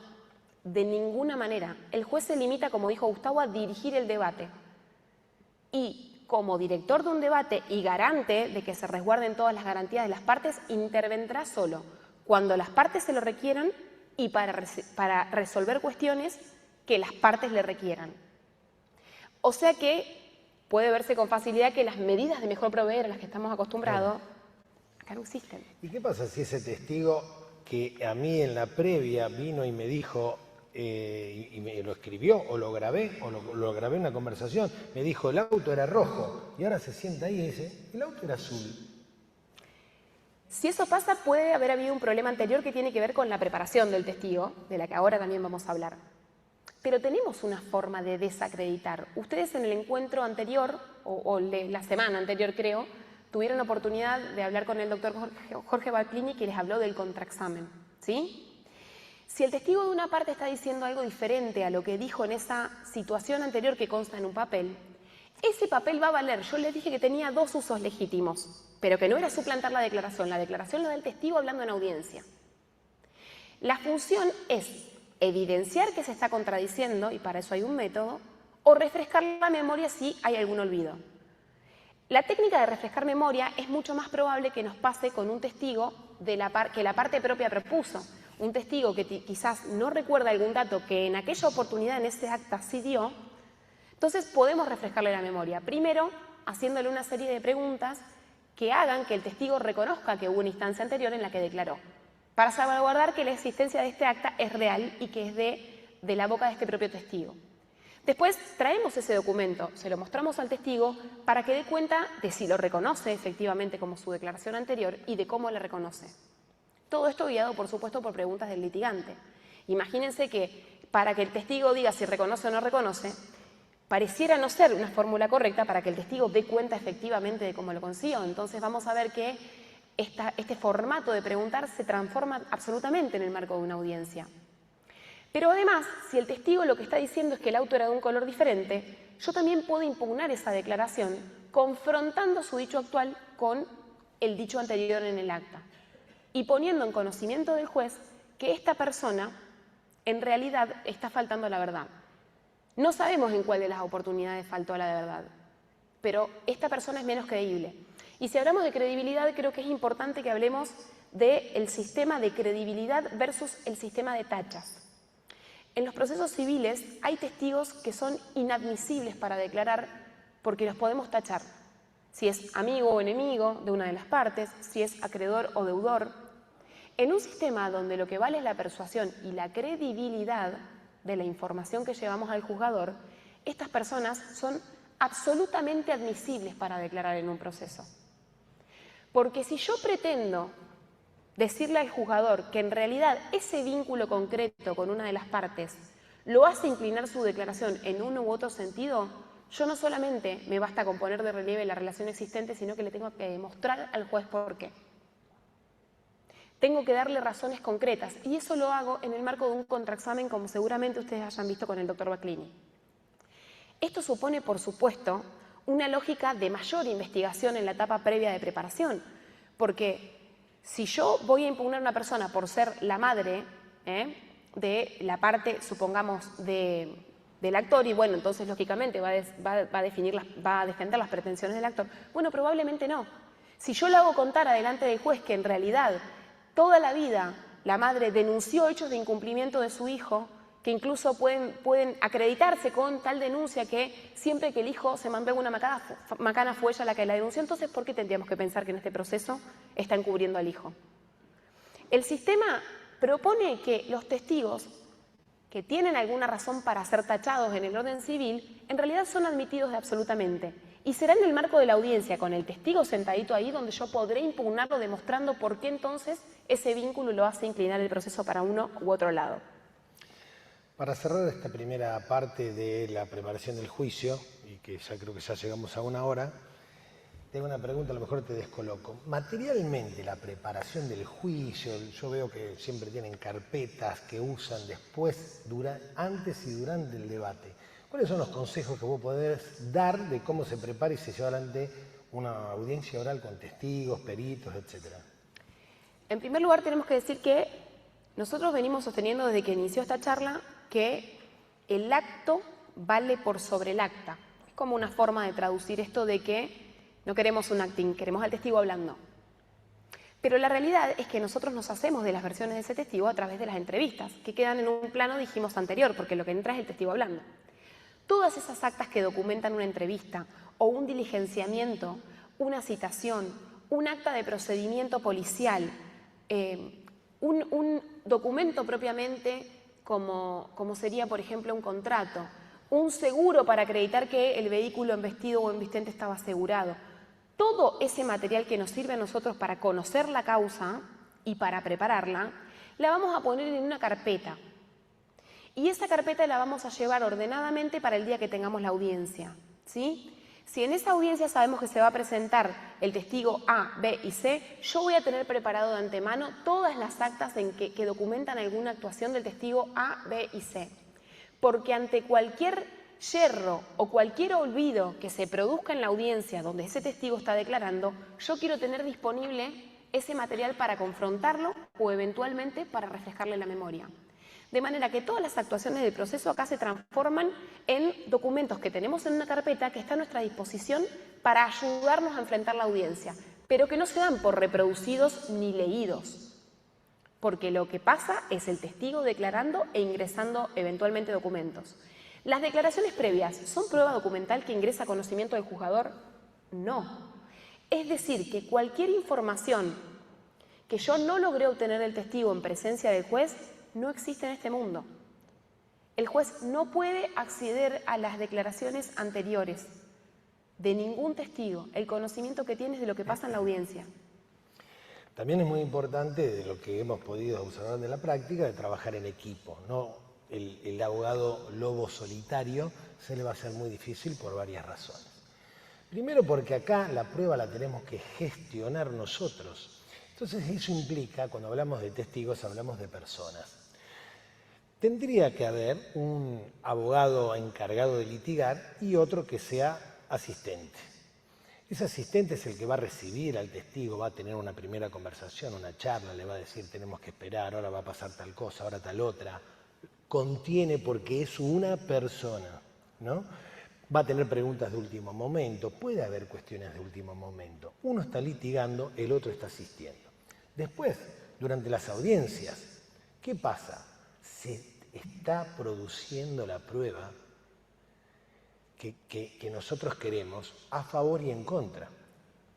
de ninguna manera. El juez se limita, como dijo Gustavo, a dirigir el debate. Y como director de un debate y garante de que se resguarden todas las garantías de las partes, intervendrá solo cuando las partes se lo requieran y para resolver cuestiones que las partes le requieran. O sea que puede verse con facilidad que las medidas de mejor proveer a las que estamos acostumbrados acá no existen. ¿Y qué pasa si ese testigo que a mí en la previa vino y me dijo, y me lo escribió o lo grabé en una conversación, me dijo el auto era rojo y ahora se sienta ahí y dice, el auto era azul? Si eso pasa, puede haber habido un problema anterior que tiene que ver con la preparación del testigo, de la que ahora también vamos a hablar. Pero tenemos una forma de desacreditar. Ustedes en el encuentro anterior, o la semana anterior creo, tuvieron oportunidad de hablar con el doctor Jorge Balclini, que les habló del contraexamen, ¿sí? Si el testigo de una parte está diciendo algo diferente a lo que dijo en esa situación anterior que consta en un papel, ese papel va a valer. Yo les dije que tenía dos usos legítimos, pero que no era suplantar la declaración. La declaración la da el testigo hablando en audiencia. La función es evidenciar que se está contradiciendo, y para eso hay un método, o refrescar la memoria si hay algún olvido. La técnica de refrescar memoria es mucho más probable que nos pase con un testigo que la parte propia propuso. Un testigo que quizás no recuerda algún dato que en aquella oportunidad, en ese acta, sí dio. Entonces podemos refrescarle la memoria. Primero, haciéndole una serie de preguntas que hagan que el testigo reconozca que hubo una instancia anterior en la que declaró, para salvaguardar que la existencia de este acta es real y que es de la boca de este propio testigo. Después traemos ese documento, se lo mostramos al testigo para que dé cuenta de si lo reconoce efectivamente como su declaración anterior y de cómo la reconoce. Todo esto guiado, por supuesto, por preguntas del litigante. Imagínense que para que el testigo diga si reconoce o no reconoce, pareciera no ser una fórmula correcta para que el testigo dé cuenta efectivamente de cómo lo consiguió. Entonces vamos a ver que este formato de preguntar se transforma absolutamente en el marco de una audiencia. Pero además, si el testigo lo que está diciendo es que el auto era de un color diferente, yo también puedo impugnar esa declaración confrontando su dicho actual con el dicho anterior en el acta y poniendo en conocimiento del juez que esta persona en realidad está faltando a la verdad. No sabemos en cuál de las oportunidades faltó a la verdad, pero esta persona es menos creíble. Y si hablamos de credibilidad, creo que es importante que hablemos del sistema de credibilidad versus el sistema de tachas. En los procesos civiles hay testigos que son inadmisibles para declarar porque los podemos tachar. Si es amigo o enemigo de una de las partes, si es acreedor o deudor. En un sistema donde lo que vale es la persuasión y la credibilidad de la información que llevamos al juzgador, estas personas son absolutamente admisibles para declarar en un proceso. Porque si yo pretendo decirle al juzgador que en realidad ese vínculo concreto con una de las partes lo hace inclinar su declaración en uno u otro sentido, yo no solamente me basta con poner de relieve la relación existente, sino que le tengo que demostrar al juez por qué. Tengo que darle razones concretas y eso lo hago en el marco de un contraexamen, como seguramente ustedes hayan visto con el doctor Baclini. Esto supone, por supuesto, una lógica de mayor investigación en la etapa previa de preparación, porque si yo voy a impugnar a una persona por ser la madre de la parte, supongamos, del actor, y bueno, entonces lógicamente va a defender las pretensiones del actor, bueno, probablemente no. Si yo le hago contar adelante del juez que en realidad toda la vida la madre denunció hechos de incumplimiento de su hijo, que incluso pueden acreditarse con tal denuncia que siempre que el hijo se mandó una macana fue ella la que la denunció, entonces ¿por qué tendríamos que pensar que en este proceso está encubriendo al hijo? El sistema propone que los testigos que tienen alguna razón para ser tachados en el orden civil, en realidad son admitidos absolutamente. Y será en el marco de la audiencia, con el testigo sentadito ahí, donde yo podré impugnarlo demostrando por qué entonces ese vínculo lo hace inclinar el proceso para uno u otro lado. Para cerrar esta primera parte de la preparación del juicio, y que ya creo que ya llegamos a una hora, tengo una pregunta, a lo mejor te descoloco. Materialmente, la preparación del juicio, yo veo que siempre tienen carpetas que usan después, antes y durante el debate. ¿Cuáles son los consejos que vos podés dar de cómo se prepara y se lleva adelante una audiencia oral con testigos, peritos, etcétera? En primer lugar, tenemos que decir que nosotros venimos sosteniendo desde que inició esta charla que el acto vale por sobre el acta. Es como una forma de traducir esto de que no queremos un acting, queremos al testigo hablando. Pero la realidad es que nosotros nos hacemos de las versiones de ese testigo a través de las entrevistas, que quedan en un plano, dijimos, anterior, porque lo que entra es el testigo hablando. Todas esas actas que documentan una entrevista o un diligenciamiento, una citación, un acta de procedimiento policial, un documento propiamente como sería, por ejemplo, un contrato, un seguro para acreditar que el vehículo embestido o embistente estaba asegurado. Todo ese material que nos sirve a nosotros para conocer la causa y para prepararla, la vamos a poner en una carpeta. Y esa carpeta la vamos a llevar ordenadamente para el día que tengamos la audiencia, ¿sí? Si en esa audiencia sabemos que se va a presentar el testigo A, B y C, yo voy a tener preparado de antemano todas las actas que documentan alguna actuación del testigo A, B y C. Porque ante cualquier yerro o cualquier olvido que se produzca en la audiencia donde ese testigo está declarando, yo quiero tener disponible ese material para confrontarlo o eventualmente para refrescarle la memoria. De manera que todas las actuaciones del proceso acá se transforman en documentos que tenemos en una carpeta que está a nuestra disposición para ayudarnos a enfrentar la audiencia, pero que no se dan por reproducidos ni leídos, porque lo que pasa es el testigo declarando e ingresando eventualmente documentos. ¿Las declaraciones previas son prueba documental que ingresa a conocimiento del juzgador? No. Es decir, que cualquier información que yo no logré obtener del testigo en presencia del juez no existe en este mundo. El juez no puede acceder a las declaraciones anteriores de ningún testigo. El conocimiento que tiene es de lo que pasa en la audiencia. También es muy importante, de lo que hemos podido observar de la práctica, de trabajar en equipo, ¿no? El abogado lobo solitario se le va a hacer muy difícil por varias razones. Primero, porque acá la prueba la tenemos que gestionar nosotros. Entonces eso implica, cuando hablamos de testigos, hablamos de personas. Tendría que haber un abogado encargado de litigar y otro que sea asistente. Ese asistente es el que va a recibir al testigo, va a tener una primera conversación, una charla, le va a decir tenemos que esperar, ahora va a pasar tal cosa, ahora tal otra. Contiene porque es una persona, ¿no? Va a tener preguntas de último momento, puede haber cuestiones de último momento. Uno está litigando, el otro está asistiendo. Después, durante las audiencias, ¿qué pasa? Se está produciendo la prueba que nosotros queremos a favor y en contra.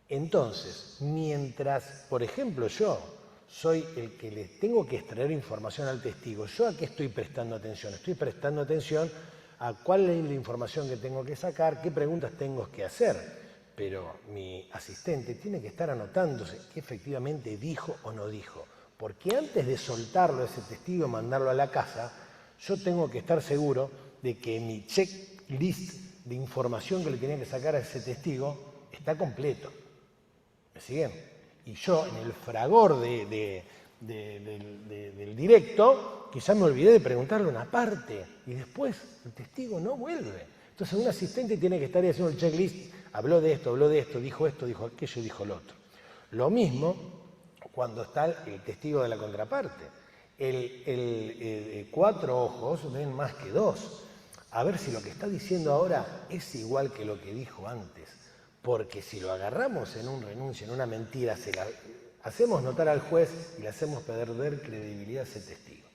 Entonces, mientras, por ejemplo, yo soy el que le tengo que extraer información al testigo. ¿Yo a qué estoy prestando atención? Estoy prestando atención a cuál es la información que tengo que sacar, qué preguntas tengo que hacer. Pero mi asistente tiene que estar anotándose qué efectivamente dijo o no dijo. Porque antes de soltarlo a ese testigo y mandarlo a la casa, yo tengo que estar seguro de que mi checklist de información que le tenía que sacar a ese testigo está completo. ¿Me siguen? Y yo, en el fragor del directo, quizás me olvidé de preguntarle una parte y después el testigo no vuelve. Entonces un asistente tiene que estar ahí haciendo el checklist, habló de esto, dijo aquello, dijo lo otro. Lo mismo cuando está el testigo de la contraparte. Cuatro ojos ven más que dos. A ver si lo que está diciendo ahora es igual que lo que dijo antes. Porque si lo agarramos en un renuncio, en una mentira, se la hacemos notar al juez y le hacemos perder credibilidad a ese testigo.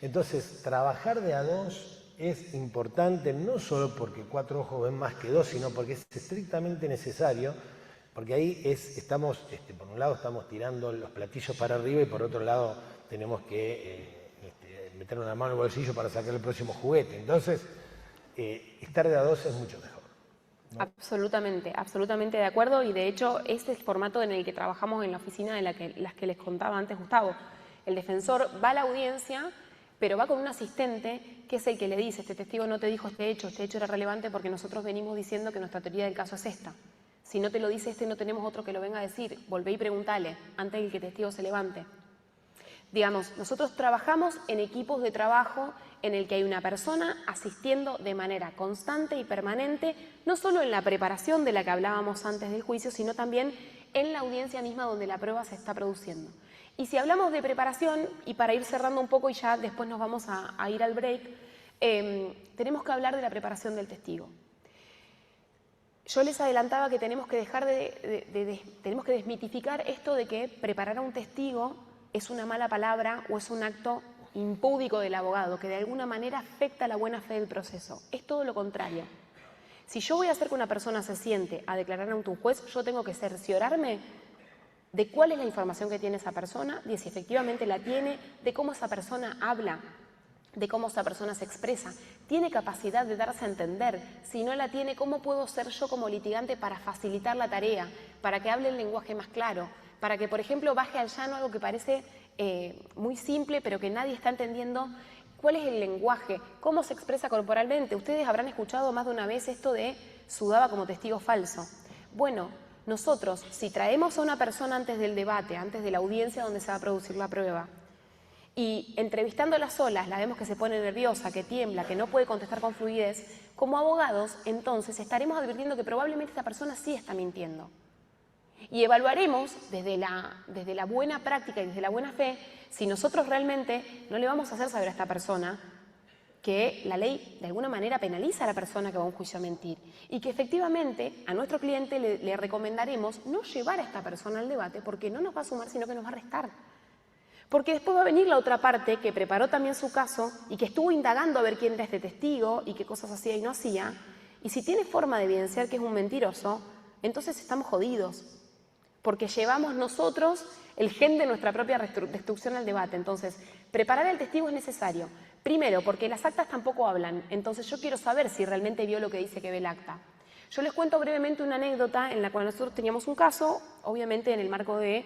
Entonces, trabajar de a dos es importante, no solo porque cuatro ojos ven más que dos, sino porque es estrictamente necesario, porque ahí estamos, por un lado estamos tirando los platillos para arriba y por otro lado tenemos que meter una mano en el bolsillo para sacar el próximo juguete. Entonces, estar de a dos es mucho mejor, ¿no? Absolutamente, absolutamente de acuerdo, y de hecho este es el formato en el que trabajamos en la oficina de las que les contaba antes Gustavo. El defensor va a la audiencia, pero va con un asistente que es el que le dice: este testigo no te dijo este hecho era relevante porque nosotros venimos diciendo que nuestra teoría del caso es esta. Si no te lo dice no tenemos otro que lo venga a decir, volvé y preguntale antes de que el testigo se levante. Digamos, nosotros trabajamos en equipos de trabajo en el que hay una persona asistiendo de manera constante y permanente, no solo en la preparación de la que hablábamos antes del juicio, sino también en la audiencia misma donde la prueba se está produciendo. Y si hablamos de preparación, y para ir cerrando un poco y ya después nos vamos a ir al break, tenemos que hablar de la preparación del testigo. Yo les adelantaba que tenemos que dejar tenemos que desmitificar esto de que preparar a un testigo es una mala palabra o es un acto impúdico del abogado, que de alguna manera afecta la buena fe del proceso. Es todo lo contrario. Si yo voy a hacer que una persona se siente a declarar ante un juez, yo tengo que cerciorarme de cuál es la información que tiene esa persona, de si efectivamente la tiene, de cómo esa persona habla, de cómo esa persona se expresa. ¿Tiene capacidad de darse a entender? Si no la tiene, ¿cómo puedo ser yo como litigante para facilitar la tarea, para que hable el lenguaje más claro, para que, por ejemplo, baje al llano algo que parece muy simple, pero que nadie está entendiendo? ¿Cuál es el lenguaje? ¿Cómo se expresa corporalmente? Ustedes habrán escuchado más de una vez esto de sudaba como testigo falso. Bueno, nosotros, si traemos a una persona antes del debate, antes de la audiencia donde se va a producir la prueba, y entrevistándola solas la vemos que se pone nerviosa, que tiembla, que no puede contestar con fluidez, como abogados, entonces estaremos advirtiendo que probablemente esta persona sí está mintiendo. Y evaluaremos desde la buena práctica y desde la buena fe si nosotros realmente no le vamos a hacer saber a esta persona que la ley de alguna manera penaliza a la persona que va a un juicio a mentir y que efectivamente a nuestro cliente le recomendaremos no llevar a esta persona al debate porque no nos va a sumar sino que nos va a restar. Porque después va a venir la otra parte que preparó también su caso y que estuvo indagando a ver quién era este testigo y qué cosas hacía y no hacía. Y si tiene forma de evidenciar que es un mentiroso, entonces estamos jodidos. Porque llevamos nosotros el gen de nuestra propia destrucción al debate. Entonces, preparar al testigo es necesario. Primero, porque las actas tampoco hablan. Entonces, yo quiero saber si realmente vio lo que dice que ve el acta. Yo les cuento brevemente una anécdota en la cual nosotros teníamos un caso, obviamente en el marco de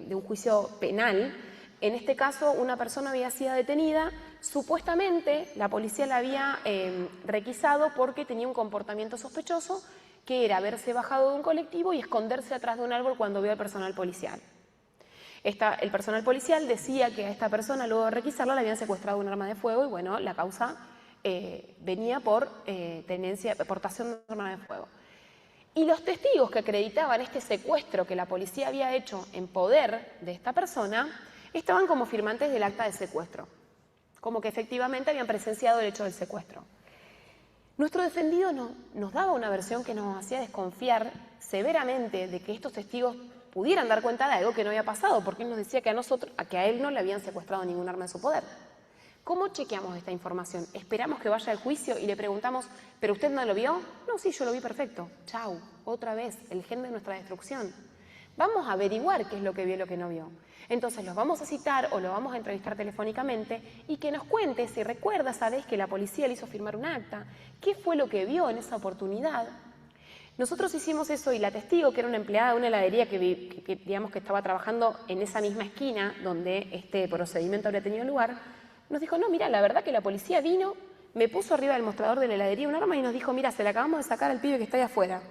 un juicio penal. En este caso, una persona había sido detenida. Supuestamente, la policía la había requisado porque tenía un comportamiento sospechoso, que era haberse bajado de un colectivo y esconderse atrás de un árbol cuando vio al personal policial. El personal policial decía que a esta persona, luego de requisarla, le habían secuestrado un arma de fuego y, bueno, la causa venía por portación de un arma de fuego. Y los testigos que acreditaban este secuestro que la policía había hecho en poder de esta persona estaban como firmantes del acta de secuestro, como que efectivamente habían presenciado el hecho del secuestro. Nuestro defendido nos daba una versión que nos hacía desconfiar severamente de que estos testigos pudieran dar cuenta de algo que no había pasado, porque él nos decía que a él no le habían secuestrado ningún arma en su poder. ¿Cómo chequeamos esta información? ¿Esperamos que vaya al juicio y le preguntamos, ¿pero usted no lo vio? No, sí, yo lo vi perfecto. Chau, otra vez, el gen de nuestra destrucción. Vamos a averiguar qué es lo que vio y lo que no vio. Entonces los vamos a citar o lo vamos a entrevistar telefónicamente y que nos cuente si recuerda, sabes, que la policía le hizo firmar un acta, qué fue lo que vio en esa oportunidad. Nosotros hicimos eso y la testigo, que era una empleada de una heladería digamos que estaba trabajando en esa misma esquina donde este procedimiento habría tenido lugar, nos dijo, no, mira, la verdad que la policía vino, me puso arriba del mostrador de la heladería un arma y nos dijo, mira, se le acabamos de sacar al pibe que está ahí afuera.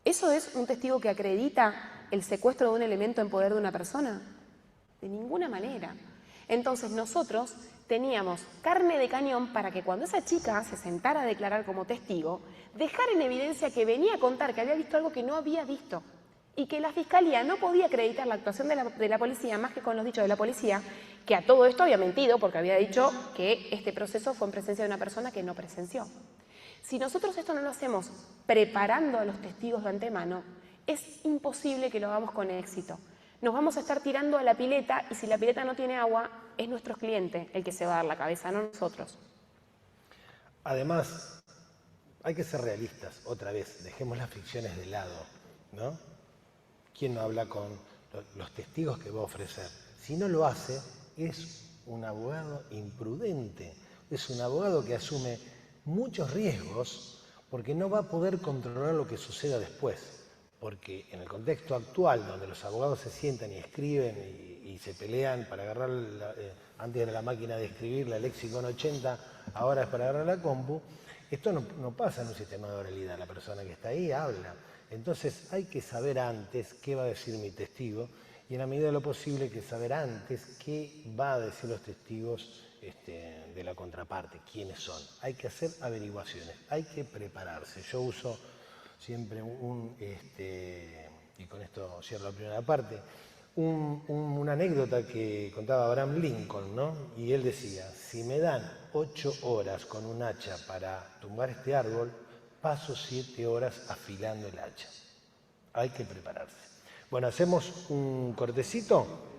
¿Eso es un testigo que acredita el secuestro de un elemento en poder de una persona? De ninguna manera. Entonces nosotros teníamos carne de cañón para que cuando esa chica se sentara a declarar como testigo, dejar en evidencia que venía a contar que había visto algo que no había visto y que la Fiscalía no podía acreditar la actuación de la policía más que con los dichos de la policía, que a todo esto había mentido porque había dicho que este proceso fue en presencia de una persona que no presenció. Si nosotros esto no lo hacemos preparando a los testigos de antemano, es imposible que lo hagamos con éxito. Nos vamos a estar tirando a la pileta y si la pileta no tiene agua, es nuestro cliente el que se va a dar la cabeza, no nosotros. Además, hay que ser realistas, otra vez, dejemos las ficciones de lado, ¿no? ¿Quién no habla con los testigos que va a ofrecer? Si no lo hace, es un abogado imprudente, es un abogado que asume muchos riesgos porque no va a poder controlar lo que suceda después. Porque en el contexto actual, donde los abogados se sientan y escriben y se pelean para agarrar, antes era la máquina de escribir, la Lexicon 80, ahora es para agarrar la compu, esto no pasa en un sistema de oralidad. La persona que está ahí habla. Entonces hay que saber antes qué va a decir mi testigo y en la medida de lo posible hay que saber antes qué va a decir los testigos de la contraparte, quiénes son. Hay que hacer averiguaciones, hay que prepararse. Yo uso siempre y con esto cierro la primera parte, una anécdota que contaba Abraham Lincoln, ¿no? Y él decía, si me dan 8 horas con un hacha para tumbar este árbol, paso 7 horas afilando el hacha. Hay que prepararse. Bueno, hacemos un cortecito.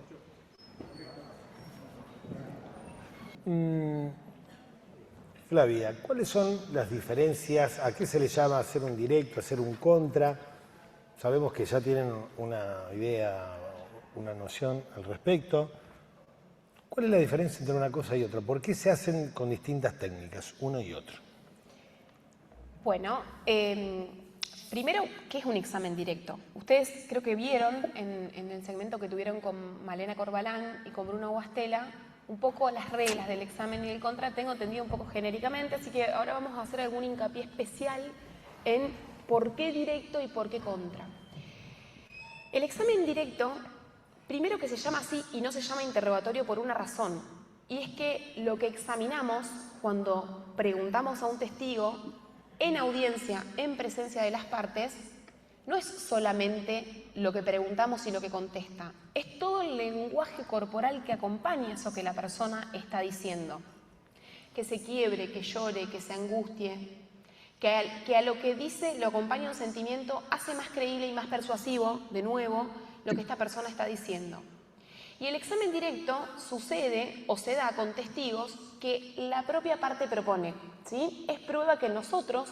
Flavia, ¿cuáles son las diferencias? ¿A qué se le llama hacer un directo, hacer un contra? Sabemos que ya tienen una idea, una noción al respecto. ¿Cuál es la diferencia entre una cosa y otra? ¿Por qué se hacen con distintas técnicas, uno y otro? Bueno, primero, ¿qué es un examen directo? Ustedes creo que vieron en el segmento que tuvieron con Malena Corbalán y con Bruno Guastela un poco las reglas del examen y del contra, tengo entendido un poco genéricamente, así que ahora vamos a hacer algún hincapié especial en por qué directo y por qué contra. El examen directo, primero que se llama así y no se llama interrogatorio por una razón, y es que lo que examinamos cuando preguntamos a un testigo en audiencia, en presencia de las partes, no es solamente lo que preguntamos y lo que contesta, es todo el lenguaje corporal que acompaña eso que la persona está diciendo. Que se quiebre, que llore, que se angustie, que a lo que dice lo acompaña un sentimiento, hace más creíble y más persuasivo, de nuevo, lo que esta persona está diciendo. Y el examen directo sucede o se da con testigos que la propia parte propone, ¿sí? Es prueba que nosotros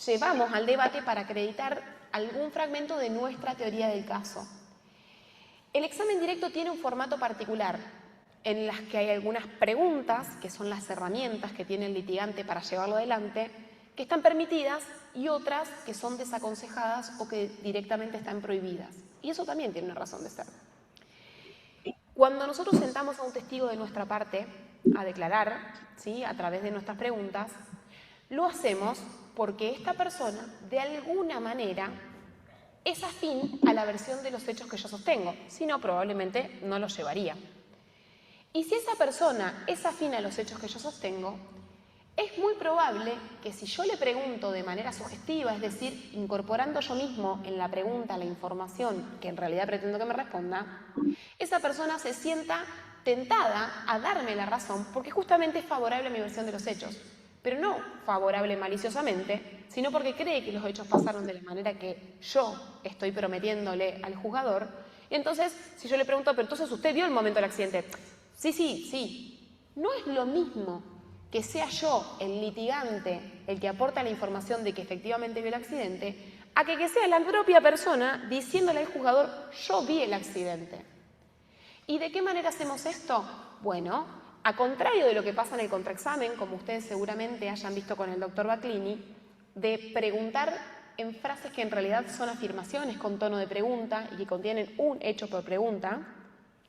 llevamos al debate para acreditar algún fragmento de nuestra teoría del caso. El examen directo tiene un formato particular, en las que hay algunas preguntas, que son las herramientas que tiene el litigante para llevarlo adelante, que están permitidas y otras que son desaconsejadas o que directamente están prohibidas. Y eso también tiene una razón de ser. Cuando nosotros sentamos a un testigo de nuestra parte a declarar, ¿sí?, a través de nuestras preguntas, lo hacemos porque esta persona, de alguna manera, es afín a la versión de los hechos que yo sostengo. Si no, probablemente no lo llevaría. Y si esa persona es afín a los hechos que yo sostengo, es muy probable que si yo le pregunto de manera sugestiva, es decir, incorporando yo mismo en la pregunta la información que en realidad pretendo que me responda, esa persona se sienta tentada a darme la razón porque justamente es favorable a mi versión de los hechos. Pero no favorable maliciosamente, sino porque cree que los hechos pasaron de la manera que yo estoy prometiéndole al juzgador. Y entonces, si yo le pregunto, pero entonces usted vio el momento del accidente. Sí. No es lo mismo que sea yo, el litigante, el que aporta la información de que efectivamente vio el accidente, a que sea la propia persona diciéndole al juzgador, yo vi el accidente. ¿Y de qué manera hacemos esto? Bueno, a contrario de lo que pasa en el contraexamen, como ustedes seguramente hayan visto con el doctor Baclini, de preguntar en frases que en realidad son afirmaciones con tono de pregunta y que contienen un hecho por pregunta,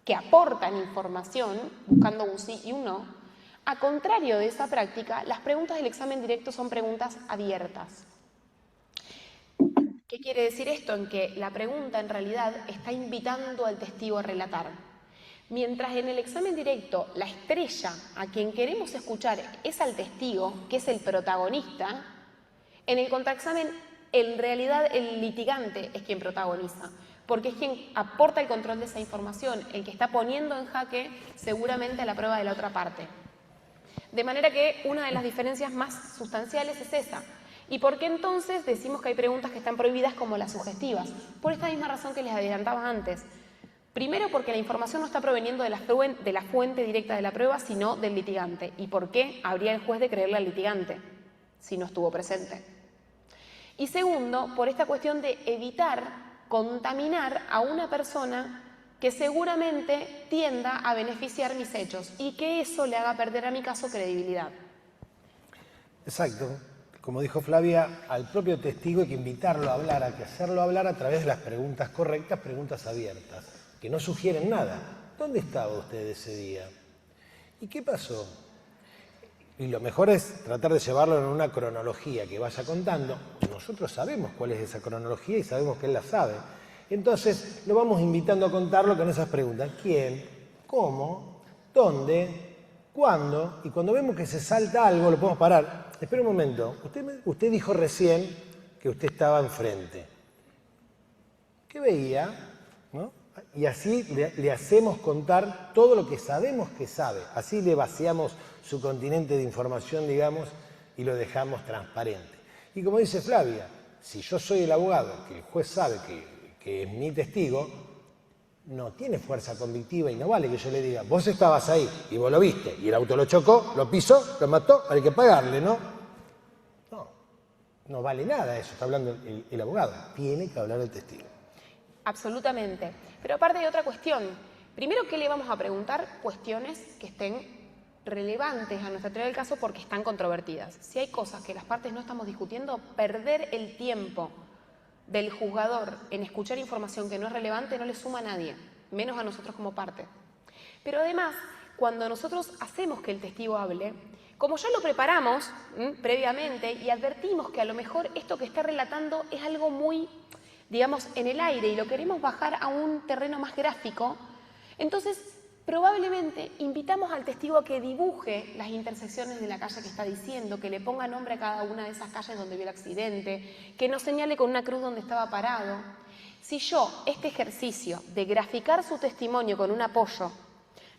que aportan información buscando un sí y un no, a contrario de esa práctica, las preguntas del examen directo son preguntas abiertas. ¿Qué quiere decir esto? En que la pregunta en realidad está invitando al testigo a relatar. Mientras en el examen directo la estrella a quien queremos escuchar es al testigo, que es el protagonista, en el contraexamen en realidad el litigante es quien protagoniza, porque es quien aporta el control de esa información, el que está poniendo en jaque seguramente a la prueba de la otra parte. De manera que una de las diferencias más sustanciales es esa. ¿Y por qué entonces decimos que hay preguntas que están prohibidas como las sugestivas? Por esta misma razón que les adelantaba antes. Primero, porque la información no está proveniendo de la fuente directa de la prueba, sino del litigante. ¿Y por qué habría el juez de creerle al litigante si no estuvo presente? Y segundo, por esta cuestión de evitar contaminar a una persona que seguramente tienda a beneficiar mis hechos y que eso le haga perder a mi caso credibilidad. Exacto. Como dijo Flavia, al propio testigo hay que invitarlo a hablar, hay que hacerlo hablar a través de las preguntas correctas, preguntas abiertas, que no sugieren nada. ¿Dónde estaba usted ese día? ¿Y qué pasó? Y lo mejor es tratar de llevarlo en una cronología que vaya contando. Nosotros sabemos cuál es esa cronología y sabemos que él la sabe. Entonces lo vamos invitando a contarlo con esas preguntas. ¿Quién? ¿Cómo? ¿Dónde? ¿Cuándo? Y cuando vemos que se salta algo, lo podemos parar. Espera un momento. Usted dijo recién que usted estaba enfrente. ¿Qué veía? ¿No? Y así le hacemos contar todo lo que sabemos que sabe. Así le vaciamos su continente de información, digamos, y lo dejamos transparente. Y como dice Flavia, si yo soy el abogado, que el juez sabe que es mi testigo, no tiene fuerza convictiva y no vale que yo le diga, vos estabas ahí y vos lo viste, y el auto lo chocó, lo pisó, lo mató, hay que pagarle, ¿no? No vale nada eso, está hablando el abogado. Tiene que hablar el testigo. Absolutamente. Pero aparte hay otra cuestión. Primero, ¿qué le vamos a preguntar? Cuestiones que estén relevantes a nuestra teoría del caso porque están controvertidas. Si hay cosas que las partes no estamos discutiendo, perder el tiempo del juzgador en escuchar información que no es relevante no le suma a nadie, menos a nosotros como parte. Pero además, cuando nosotros hacemos que el testigo hable, como ya lo preparamos previamente y advertimos que a lo mejor esto que está relatando es algo muy, digamos, en el aire y lo queremos bajar a un terreno más gráfico, entonces probablemente invitamos al testigo a que dibuje las intersecciones de la calle que está diciendo, que le ponga nombre a cada una de esas calles donde vio el accidente, que nos señale con una cruz donde estaba parado. Si yo este ejercicio de graficar su testimonio con un apoyo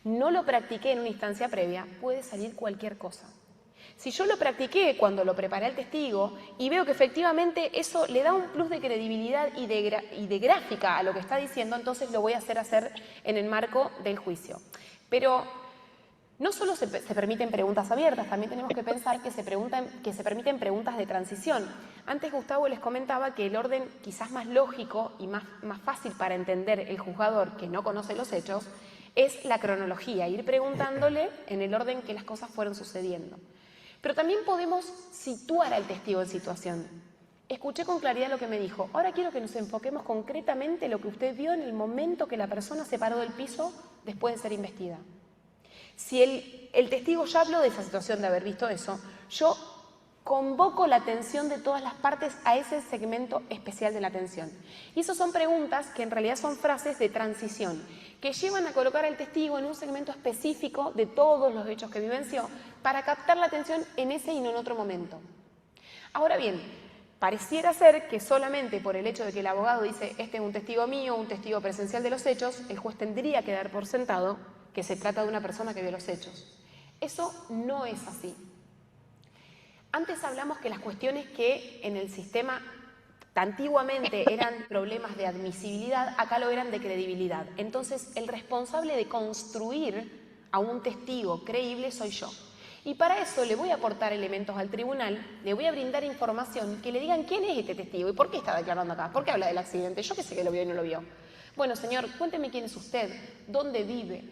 no lo practiqué en una instancia previa, puede salir cualquier cosa. Si yo lo practiqué cuando lo preparé al testigo y veo que efectivamente eso le da un plus de credibilidad y de gráfica a lo que está diciendo, entonces lo voy a hacer en el marco del juicio. Pero no solo se permiten preguntas abiertas, también tenemos que pensar que se permiten preguntas de transición. Antes Gustavo les comentaba que el orden quizás más lógico y más fácil para entender el juzgador que no conoce los hechos es la cronología, ir preguntándole en el orden que las cosas fueron sucediendo. Pero también podemos situar al testigo en situación. Escuché con claridad lo que me dijo. Ahora quiero que nos enfoquemos concretamente en lo que usted vio en el momento que la persona se paró del piso después de ser investida. Si el testigo ya habló de esa situación, de haber visto eso, yo convoco la atención de todas las partes a ese segmento especial de la atención. Y esas son preguntas que en realidad son frases de transición, que llevan a colocar al testigo en un segmento específico de todos los hechos que vivenció para captar la atención en ese y no en otro momento. Ahora bien, pareciera ser que solamente por el hecho de que el abogado dice este es un testigo mío, un testigo presencial de los hechos, el juez tendría que dar por sentado que se trata de una persona que vio los hechos. Eso no es así. Antes hablamos que las cuestiones que en el sistema antiguamente eran problemas de admisibilidad, acá lo eran de credibilidad. Entonces, el responsable de construir a un testigo creíble soy yo. Y para eso le voy a aportar elementos al tribunal, le voy a brindar información que le digan quién es este testigo y por qué está declarando acá, por qué habla del accidente, yo que sé que lo vio y no lo vio. Bueno, señor, cuénteme quién es usted, dónde vive,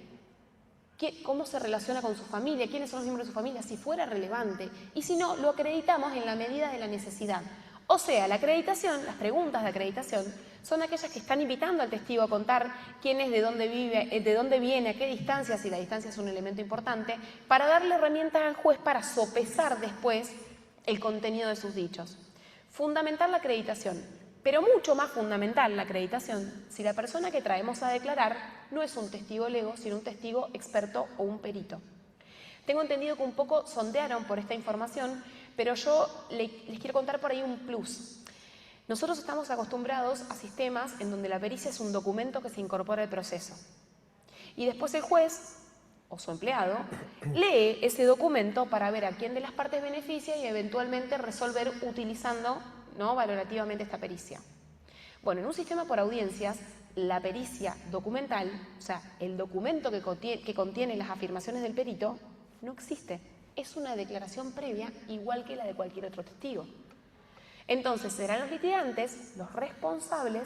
cómo se relaciona con su familia, quiénes son los miembros de su familia, si fuera relevante. Y si no, lo acreditamos en la medida de la necesidad. O sea, la acreditación, las preguntas de acreditación, son aquellas que están invitando al testigo a contar quién es, de dónde vive, de dónde viene, a qué distancia, si la distancia es un elemento importante, para darle herramientas al juez para sopesar después el contenido de sus dichos. Fundamental la acreditación, pero mucho más fundamental la acreditación si la persona que traemos a declarar no es un testigo lego, sino un testigo experto o un perito. Tengo entendido que un poco sondearon por esta información, pero yo les quiero contar por ahí un plus. Nosotros estamos acostumbrados a sistemas en donde la pericia es un documento que se incorpora al proceso. Y después el juez o su empleado lee ese documento para ver a quién de las partes beneficia y eventualmente resolver utilizando, ¿no?, valorativamente esta pericia. Bueno, en un sistema por audiencias, la pericia documental, o sea, el documento que contiene las afirmaciones del perito, no existe. Es una declaración previa igual que la de cualquier otro testigo. Entonces, serán los litigantes los responsables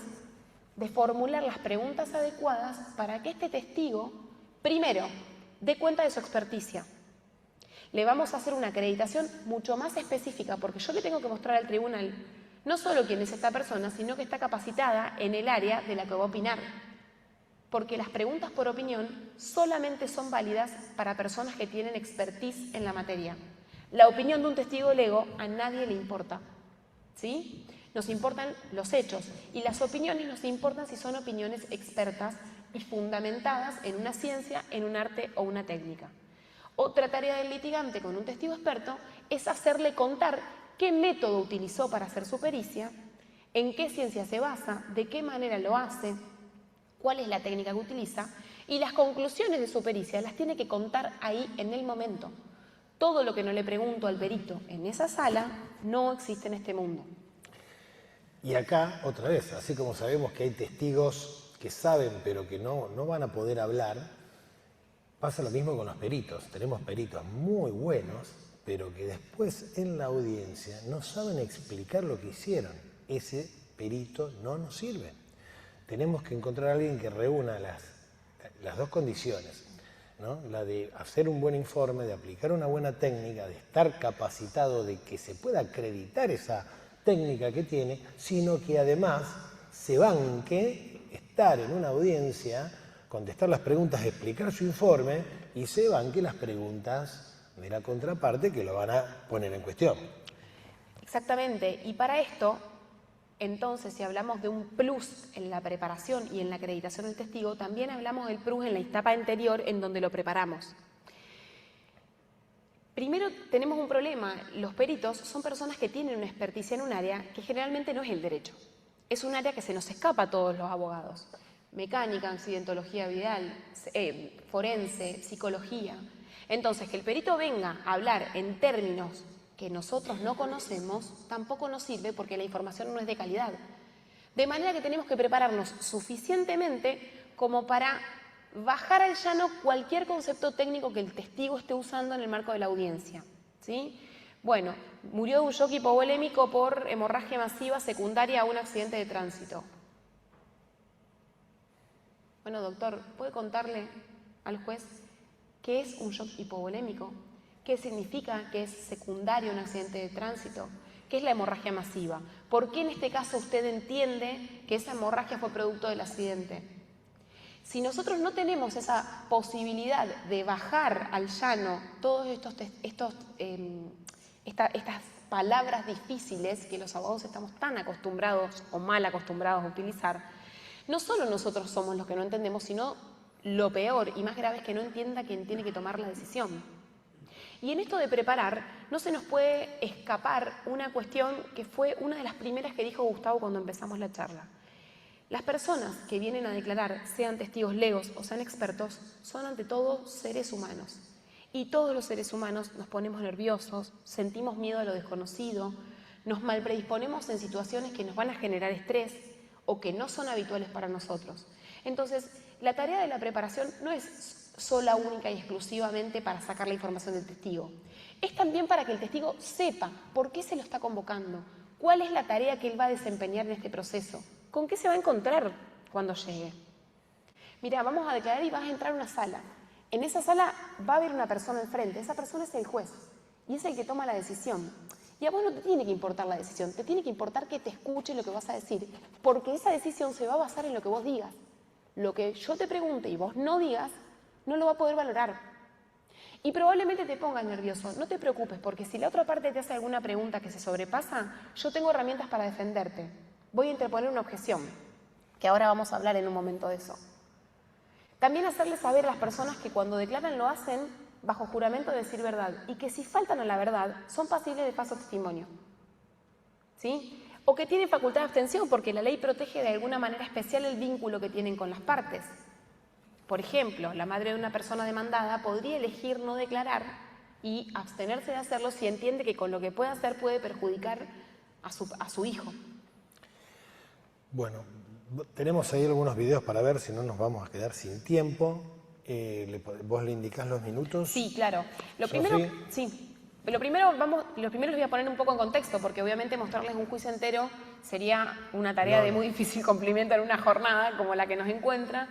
de formular las preguntas adecuadas para que este testigo, primero, dé cuenta de su experticia. Le vamos a hacer una acreditación mucho más específica, porque yo le tengo que mostrar al tribunal no solo quién es esta persona, sino que está capacitada en el área de la que va a opinar. Porque las preguntas por opinión solamente son válidas para personas que tienen expertise en la materia. La opinión de un testigo lego a nadie le importa, ¿sí? Nos importan los hechos y las opiniones nos importan si son opiniones expertas y fundamentadas en una ciencia, en un arte o una técnica. Otra tarea del litigante con un testigo experto es hacerle contar qué método utilizó para hacer su pericia, en qué ciencia se basa, de qué manera lo hace, cuál es la técnica que utiliza, y las conclusiones de su pericia las tiene que contar ahí en el momento. Todo lo que no le pregunto al perito en esa sala no existe en este mundo. Y acá, otra vez, así como sabemos que hay testigos que saben pero que no van a poder hablar, pasa lo mismo con los peritos. Tenemos peritos muy buenos, pero que después en la audiencia no saben explicar lo que hicieron. Ese perito no nos sirve. Tenemos que encontrar a alguien que reúna las dos condiciones, ¿no? La de hacer un buen informe, de aplicar una buena técnica, de estar capacitado, de que se pueda acreditar esa técnica que tiene, sino que además se banque estar en una audiencia, contestar las preguntas, explicar su informe y se banque las preguntas de la contraparte que lo van a poner en cuestión. Exactamente, y para esto, entonces, si hablamos de un plus en la preparación y en la acreditación del testigo, también hablamos del plus en la etapa anterior en donde lo preparamos. Primero tenemos un problema, los peritos son personas que tienen una experticia en un área que generalmente no es el derecho. Es un área que se nos escapa a todos los abogados. Mecánica, accidentología vial, forense, psicología. Entonces, que el perito venga a hablar en términos que nosotros no conocemos, tampoco nos sirve porque la información no es de calidad. De manera que tenemos que prepararnos suficientemente como para bajar al llano cualquier concepto técnico que el testigo esté usando en el marco de la audiencia, ¿sí? Bueno, murió de un shock hipovolémico por hemorragia masiva secundaria a un accidente de tránsito. Bueno, doctor, ¿puede contarle al juez qué es un shock hipovolémico? ¿Qué significa que es secundario a un accidente de tránsito? ¿Qué es la hemorragia masiva? ¿Por qué en este caso usted entiende que esa hemorragia fue producto del accidente? Si nosotros no tenemos esa posibilidad de bajar al llano todas estas palabras difíciles que los abogados estamos tan acostumbrados o mal acostumbrados a utilizar, no solo nosotros somos los que no entendemos, sino lo peor y más grave es que no entienda quien tiene que tomar la decisión. Y en esto de preparar, no se nos puede escapar una cuestión que fue una de las primeras que dijo Gustavo cuando empezamos la charla. Las personas que vienen a declarar, sean testigos legos o sean expertos, son ante todo seres humanos. Y todos los seres humanos nos ponemos nerviosos, sentimos miedo a lo desconocido, nos malpredisponemos en situaciones que nos van a generar estrés o que no son habituales para nosotros. Entonces, la tarea de la preparación no es sola, única y exclusivamente para sacar la información del testigo. Es también para que el testigo sepa por qué se lo está convocando, cuál es la tarea que él va a desempeñar en este proceso, con qué se va a encontrar cuando llegue. Mira, vamos a declarar y vas a entrar a una sala. En esa sala va a haber una persona enfrente, esa persona es el juez y es el que toma la decisión. Y a vos no te tiene que importar la decisión, te tiene que importar que te escuche lo que vas a decir, porque esa decisión se va a basar en lo que vos digas. Lo que yo te pregunte y vos no digas, no lo va a poder valorar. Y probablemente te pongas nervioso. No te preocupes, porque si la otra parte te hace alguna pregunta que se sobrepasa, yo tengo herramientas para defenderte. Voy a interponer una objeción, que ahora vamos a hablar en un momento de eso. También hacerles saber a las personas que cuando declaran lo hacen bajo juramento de decir verdad y que si faltan a la verdad son pasibles de falso testimonio. ¿Sí? O que tienen facultad de abstención porque la ley protege de alguna manera especial el vínculo que tienen con las partes. Por ejemplo, la madre de una persona demandada podría elegir no declarar y abstenerse de hacerlo si entiende que con lo que puede hacer puede perjudicar a su hijo. Bueno, tenemos ahí algunos videos para ver, si no nos vamos a quedar sin tiempo. ¿Vos le indicás los minutos? Sí, claro. Lo ¿Sofi? primero les voy a poner un poco en contexto, porque obviamente mostrarles un juicio entero sería una tarea de muy difícil cumplimiento en una jornada como la que nos encuentra.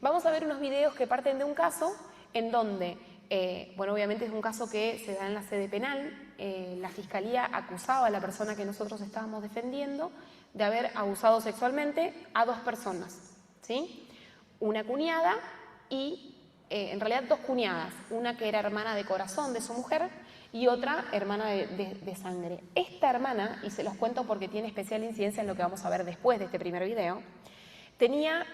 Vamos a ver unos videos que parten de un caso en donde, bueno, obviamente es un caso que se da en la sede penal. La Fiscalía acusaba a la persona que nosotros estábamos defendiendo de haber abusado sexualmente a dos personas, ¿sí? Una cuñada y, en realidad, dos cuñadas. Una que era hermana de corazón de su mujer y otra hermana de sangre. Esta hermana, y se los cuento porque tiene especial incidencia en lo que vamos a ver después de este primer video, tenía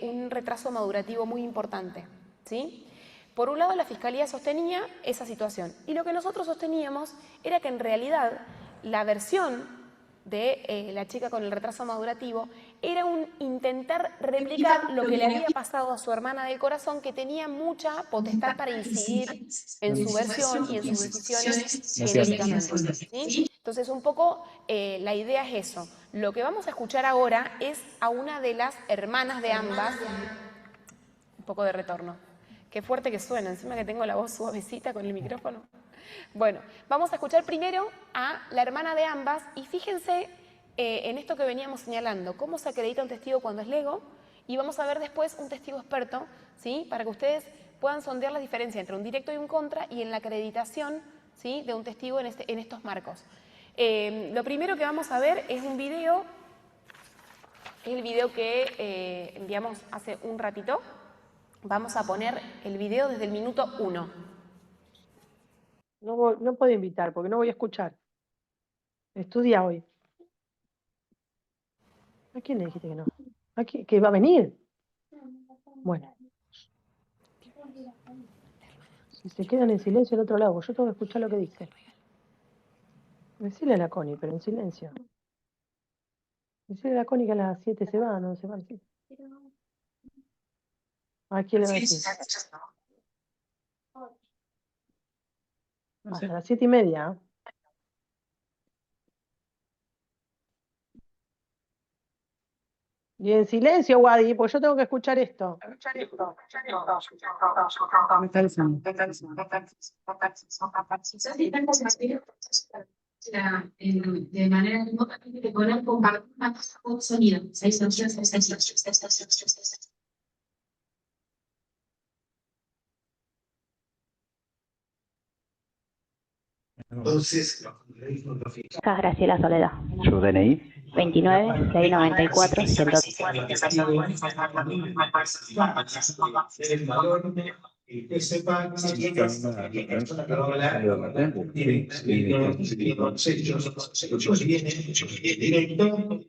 un retraso madurativo muy importante, ¿sí? Por un lado, la Fiscalía sostenía esa situación y lo que nosotros sosteníamos era que en realidad la versión de la chica con el retraso madurativo era un intentar replicar lo que le había pasado a su hermana del corazón, que tenía mucha potestad para incidir en su versión y en sus decisiones genéticamente, ¿sí? Entonces, un poco la idea es eso. Lo que vamos a escuchar ahora es a una de las hermanas de ambas. Un poco de retorno. Qué fuerte que suena, encima que tengo la voz suavecita con el micrófono. Bueno, vamos a escuchar primero a la hermana de ambas y fíjense en esto que veníamos señalando, cómo se acredita un testigo cuando es lego, y vamos a ver después un testigo experto, ¿sí? Para que ustedes puedan sondear la diferencia entre un directo y un contra y en la acreditación, ¿sí? De un testigo en estos marcos. Lo primero que vamos a ver es un video, es el video que enviamos hace un ratito. Vamos a poner el video desde el minuto 1. No puedo invitar porque no voy a escuchar. Estudia hoy. ¿A quién le dijiste que no? ¿A quién? ¿Que va a venir? Bueno. Si se quedan en silencio al otro lado, yo tengo que escuchar lo que dice. Decile a la Connie, pero en silencio. Decile a la Connie que a las 7 se va, no se va. ¿A quién le va a decir? Hasta las 7:30. Y en silencio, Wadi, pues yo tengo que escuchar esto. De manera remota de poder compartir un sonido. Entonces, Graciela Soledad. su DNI. 29 694 El valor que sepa si la persona que va a hablar tiene hechos directo.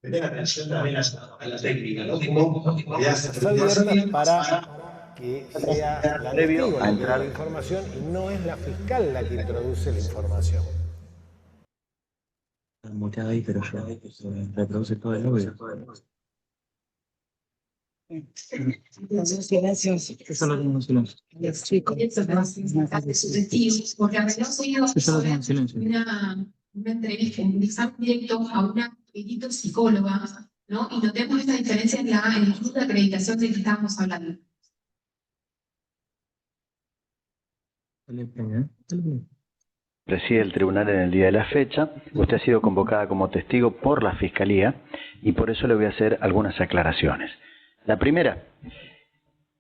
Tener atención también a la técnica, ¿no? Como le hace Está abierta para que sea la testigo la que da la información y no es la fiscal la que introduce la información. Muteado ahí, pero yo reproduce todo el audio. Silencio. Yo lo tengo en silencio. Porque a veces Yo lo tengo en silencio. una entrevista, un examen directo a una psicóloga, ¿no? Y notemos esta diferencia en el curso de acreditación del que estábamos hablando. Preside el tribunal en el día de la fecha. Usted ha sido convocada como testigo por la Fiscalía y por eso le voy a hacer algunas aclaraciones. La primera,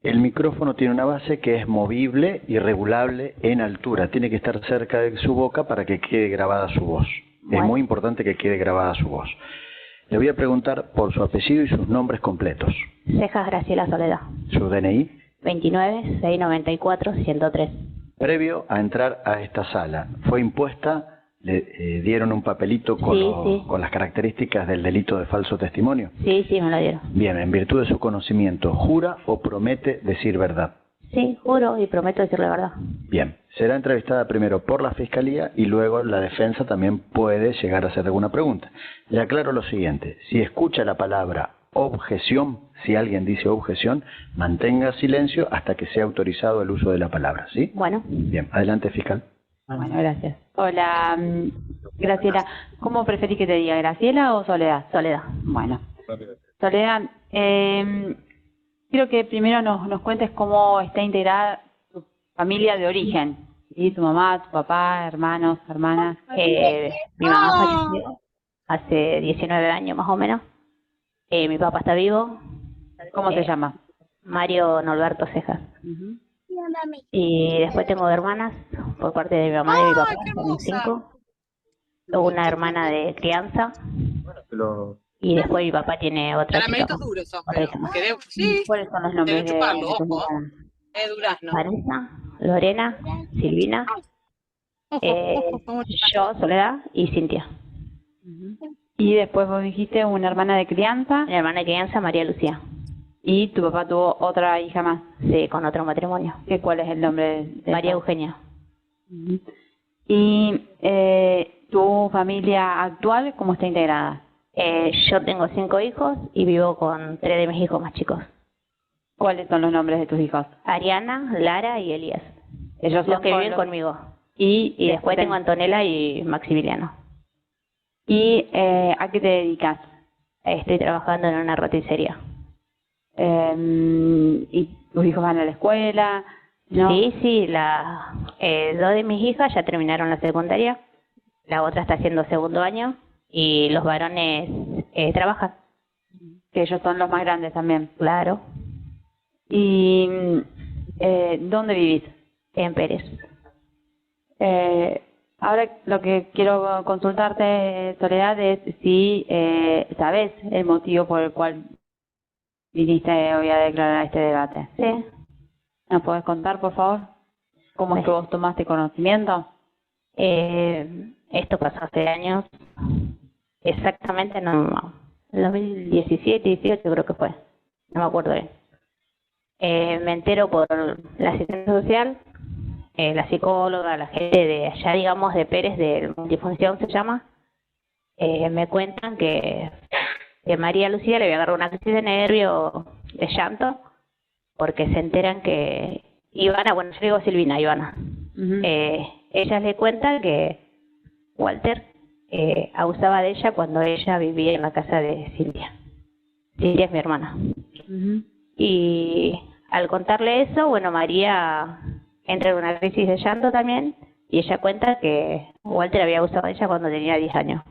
el micrófono tiene una base que es movible y regulable en altura. Tiene que estar cerca de su boca para que quede grabada su voz. Es muy importante que quede grabada su voz. Le voy a preguntar por su apellido y sus nombres completos. Cejas Graciela Soledad. Su DNI. 29 694 103. Previo a entrar a esta sala, ¿fue impuesta? ¿Le dieron un papelito con, con las características del delito de falso testimonio? Sí, me lo dieron. Bien, en virtud de su conocimiento, ¿jura o promete decir verdad? Sí, juro y prometo decir la verdad. Bien, será entrevistada primero por la Fiscalía y luego la defensa también puede llegar a hacer alguna pregunta. Le aclaro lo siguiente, si escucha la palabra objeción, si alguien dice objeción, mantenga silencio hasta que sea autorizado el uso de la palabra, ¿sí? Bueno. Bien, adelante, fiscal. Bueno, gracias. Hola, Graciela. ¿Cómo preferís que te diga, Graciela o Soledad? Soledad. Bueno. Soledad, quiero que primero nos cuentes cómo está integrada tu familia de origen. ¿Sí? Tu mamá, tu papá, hermanos, hermanas. Mi mamá falleció hace 19 años más o menos. Mi papá está vivo. ¿Cómo se llama? Mario Norberto Cejas. Y después tengo hermanas por parte de mi mamá y de mi papá, somos 5. Luego una hermana de crianza. Y después mi papá tiene otra chica. ¿Cuáles son los nombres de tus hermanas? Vanessa, Lorena, Silvina, yo, Soledad y Cintia. Y después vos dijiste una hermana de crianza. Mi hermana de crianza, María Lucía. ¿Y tu papá tuvo otra hija más? Sí, con otro matrimonio. ¿Cuál es el nombre de María Eugenia. ¿Y tu familia actual cómo está integrada? Yo tengo 5 hijos y vivo con 3 de mis hijos más chicos. ¿Cuáles son los nombres de tus hijos? Ariana, Lara y Elías. Ellos los que viven conmigo. Y después tengo Antonella y Maximiliano. ¿Y a qué te dedicas? Estoy trabajando en una roticería. ¿Y tus hijos van a la escuela? ¿No? Sí, 2 de mis hijas ya terminaron la secundaria, la otra está haciendo 2º año y los varones trabajan. Que ellos son los más grandes también. Claro. ¿Y dónde vivís? En Pérez. Ahora lo que quiero consultarte, Soledad, es si sabes el motivo por el cual viniste hoy a declarar este debate. Sí. ¿Nos podés contar, por favor? ¿Cómo es que vos tomaste conocimiento? Esto pasó hace años. Exactamente, no, 2017, 18 creo que fue. No me acuerdo bien. Me entero por la asistente social, la psicóloga, la gente de allá, digamos, de Pérez, de multifunción se llama. Me cuentan que María Lucía le había agarrado una crisis de nervio, de llanto, porque se enteran que Ivana, bueno, yo digo Silvina, Ivana, ellas le cuentan que Walter abusaba de ella cuando ella vivía en la casa de Cintia. Cintia es mi hermana. Y al contarle eso, bueno, María entra en una crisis de llanto también, y ella cuenta que Walter había abusado de ella cuando tenía 10 años.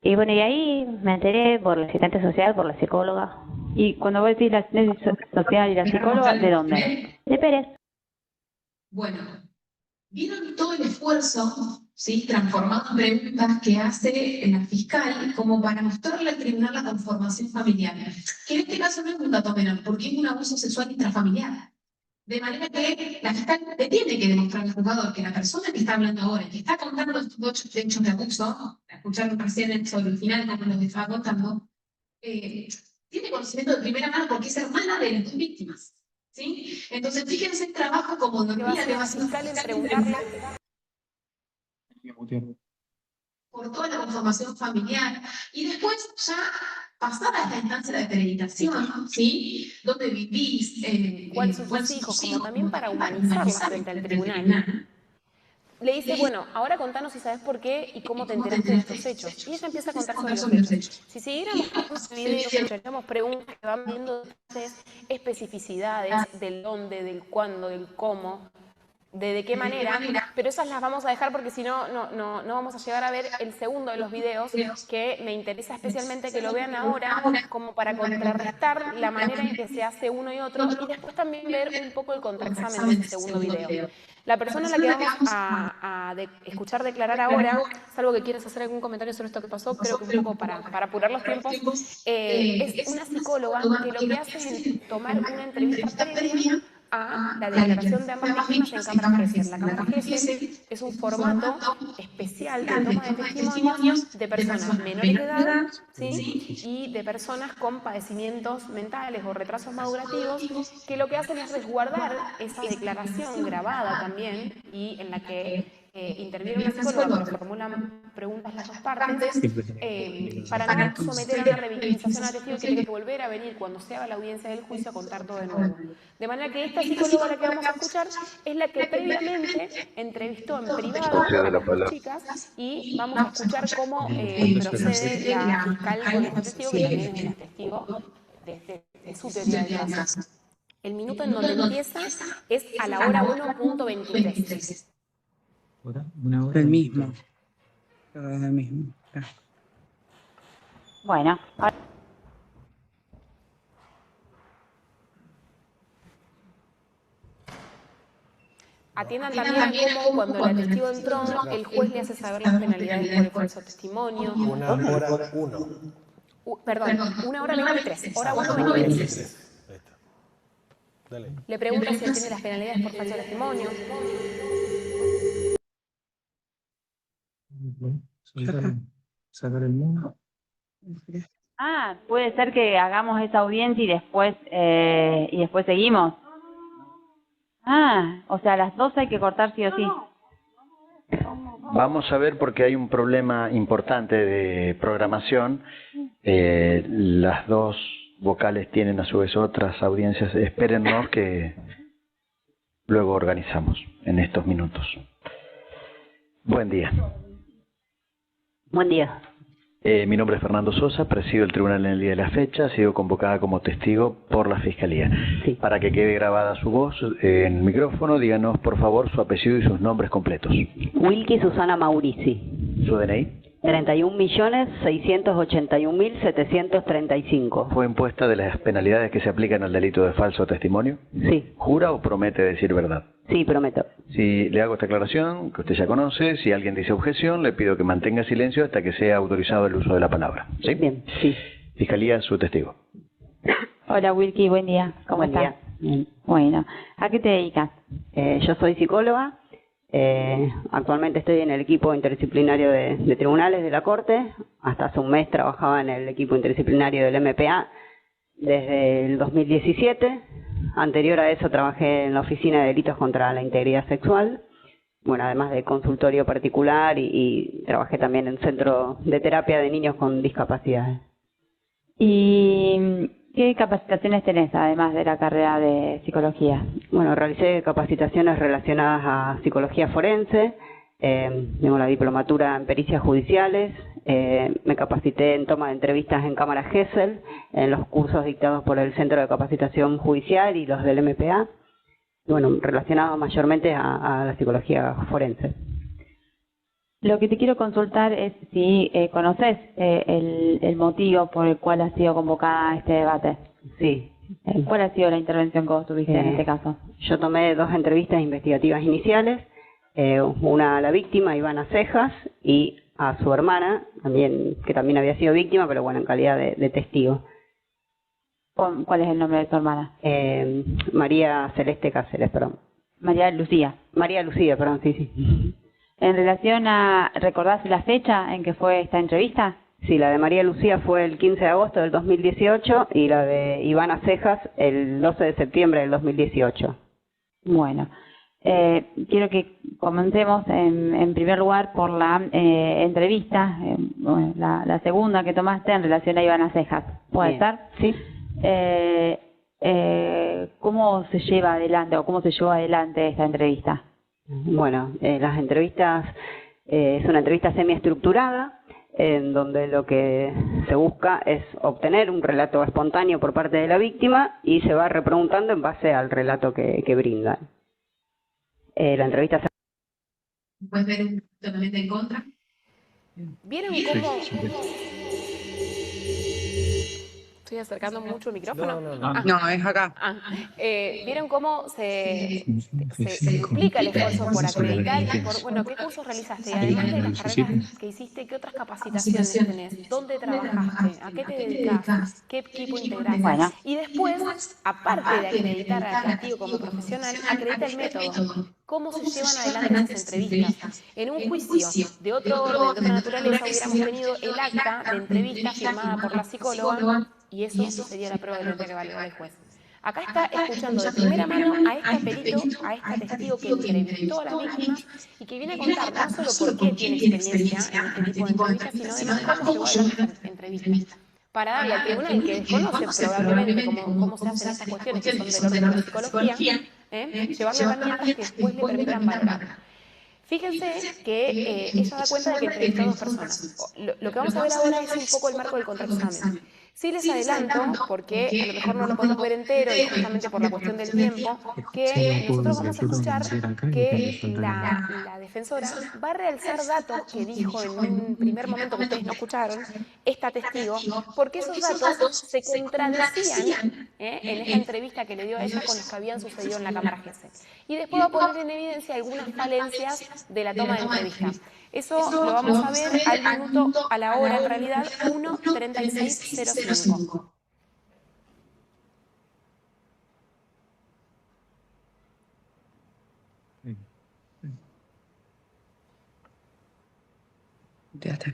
Y bueno, y ahí me enteré por la asistente social, por la psicóloga. ¿Y cuando vos decís la asistente social y la psicóloga, de dónde? De Pérez. Bueno, ¿vieron todo el esfuerzo, sí, transformado en preguntas que hace la fiscal como para mostrarle al tribunal la conformación familiar? Que en este caso no es un dato menor, porque es un abuso sexual intrafamiliar. De manera que la fiscal le tiene que demostrar al juzgador que la persona que está hablando ahora, que está contando estos 2 hechos de abuso, escuchando recién sobre el final como los estaba contando, tiene conocimiento de primera mano porque es hermana de las 2 víctimas. ¿Sí? Entonces, fíjense el trabajo como Normina le va a hacer por toda la conformación familiar. Y después, ya pasada esta instancia de acreditación, ¿sí? ¿Dónde vivís? ¿Cuáles son tus hijos? Como también para humanizarlos frente al tribunal. Le dice, bueno, ahora contanos si sabes por qué y cómo te enteraste de estos hechos. Y ella empieza a contar sobre los hechos. Si siguiéramos con este video, escucharíamos preguntas que van viendo especificidades del dónde, del cuándo, del cómo. de qué manera, pero esas las vamos a dejar porque si no, no vamos a llegar a ver el segundo de los videos, que me interesa especialmente que lo vean ahora, como para contrarrestar la manera en que se hace uno y otro, y después también ver un poco el contraexamen de ese segundo video. La persona a la que vamos a escuchar declarar ahora, salvo que quieras hacer algún comentario sobre esto que pasó, creo que un poco para apurar los tiempos, es una psicóloga que lo que hace es tomar una entrevista previa a la declaración de ambas víctimas en Cámara Gesell. La Cámara Gesell es un formato especial de toma de testimonios de personas menores de edad, ¿sí? Y de personas con padecimientos mentales o retrasos madurativos, que lo que hacen es resguardar esa declaración grabada también, y en la que interviene una psicóloga, pero formulan preguntas las dos partes, para no someter a una revictimización al testigo que tiene que volver a venir cuando se haga la audiencia del juicio a contar todo de nuevo. De manera que esta psicóloga a la que vamos a escuchar es la que previamente entrevistó en privado a las dos chicas, y vamos a escuchar cómo procede la fiscal con este testigo, que también es el testigo de su teoría del caso. El minuto en donde empieza es a la hora 1:23. Una hora. El mismo. Es el mismo. Bueno. Atiendan también cómo cuando el testigo entró, el juez le hace saber las penalidades por el falso testimonio. Una hora 1. Perdón, 1:23. Hora 1:23. Dale. Le pregunta si atiende las penalidades por falso testimonio. Sacar el mundo. Ah, puede ser que hagamos esa audiencia y después seguimos. Ah, o sea, a las 12 hay que cortar sí o sí. Vamos a ver, porque hay un problema importante de programación. Las dos vocales tienen a su vez otras audiencias. Espérennos que luego organizamos en estos minutos. Buen día. Buen día. Mi nombre es Fernando Sosa, presido el tribunal en el día de la fecha, ha sido convocada como testigo por la Fiscalía. Sí. Para que quede grabada su voz en el micrófono, díganos por favor su apellido y sus nombres completos. Wilkie Susana Maurici. ¿Su DNI? 31.681.735. ¿Fue impuesta de las penalidades que se aplican al delito de falso testimonio? Sí. ¿Jura o promete decir verdad? Sí, prometo. Si le hago esta aclaración, que usted ya conoce, si alguien dice objeción, le pido que mantenga silencio hasta que sea autorizado el uso de la palabra. ¿Sí? Bien, sí. Fiscalía, su testigo. Hola Wilkie, buen día. ¿Cómo Buen estás? día. Bien. Bueno, ¿a qué te dedicas? Yo soy psicóloga. Actualmente estoy en el equipo interdisciplinario de tribunales de la Corte. Hasta hace un mes trabajaba en el equipo interdisciplinario del MPA desde el 2017. Anterior a eso trabajé en la Oficina de Delitos contra la Integridad Sexual. Bueno, además de consultorio particular y trabajé también en centro de terapia de niños con discapacidades. ¿Y qué capacitaciones tenés además de la carrera de psicología? Bueno, realicé capacitaciones relacionadas a psicología forense, tengo la diplomatura en pericias judiciales, me capacité en toma de entrevistas en Cámara Gesell, en los cursos dictados por el Centro de Capacitación Judicial y los del MPA, bueno, relacionados mayormente a la psicología forense. Lo que te quiero consultar es si conoces el motivo por el cual ha sido convocada a este debate. Sí. ¿Cuál ha sido la intervención que vos tuviste en este caso? Yo tomé 2 entrevistas investigativas iniciales, una a la víctima, Ivana Cejas, y a su hermana, que también había sido víctima, pero bueno, en calidad de testigo. ¿Cuál es el nombre de tu hermana? María Celeste Cáceres, perdón. María Lucía, perdón, sí. En relación a, ¿recordás la fecha en que fue esta entrevista? Sí, la de María Lucía fue el 15 de agosto del 2018 y la de Ivana Cejas el 12 de septiembre del 2018. Bueno, quiero que comencemos en primer lugar por la entrevista, la segunda que tomaste en relación a Ivana Cejas. ¿Puede estar? Sí. ¿Cómo se lleva adelante o cómo se llevó adelante esta entrevista? Bueno, las entrevistas, es una entrevista semiestructurada, en donde lo que se busca es obtener un relato espontáneo por parte de la víctima y se va repreguntando en base al relato que brinda. La entrevista se... ¿Puedes ver totalmente en contra? ¿Vieron cómo...? Estoy acercando mucho el micrófono. No, es acá. ¿Vieron cómo se duplica el esfuerzo por acreditar y por, bueno, qué cursos realizaste? Y además de las carreras que hiciste, ¿qué otras capacitaciones tenés? ¿Dónde trabajaste? ¿A qué te dedicas? ¿Qué equipo integrás? Bueno. Y después, aparte de acreditar al testigo como profesional, acredita el método. ¿Cómo se llevan adelante esas entrevistas? En un juicio de otro orden, de otra naturaleza, hubiéramos tenido el acta de entrevista firmada por la psicóloga y eso sería la prueba de la entrega que validó el juez. Acá está escuchando de primera mano a este perito, a este testigo que entrevistó a las víctimas y que viene a contar no solo por qué tiene experiencia en este tipo de entrevistas, sino además cómo llevó adelante las entrevistas. Para darle al tribunal, que desconoce probablemente cómo se hacen estas cuestiones que son del orden de la psicología, llevarle herramientas que después le permitan valorar. Fíjense que ella da cuenta de que entrevistó a 2 personas. Lo que vamos a ver ahora es un poco el marco del contraexamen. Sí les adelanto, porque a lo mejor no lo podemos ver entero y justamente por la cuestión del tiempo, que nosotros vamos a escuchar que la defensora va a realzar datos que dijo en un primer momento que ustedes no escucharon, esta testigo, porque esos datos se contradecían en esta entrevista que le dio a ella con los que habían sucedido en la Cámara GESE. Y después va a poner en evidencia algunas falencias de la toma de entrevista. Eso lo vamos a ver al minuto, a la hora en realidad, 1:36:05. Ya está.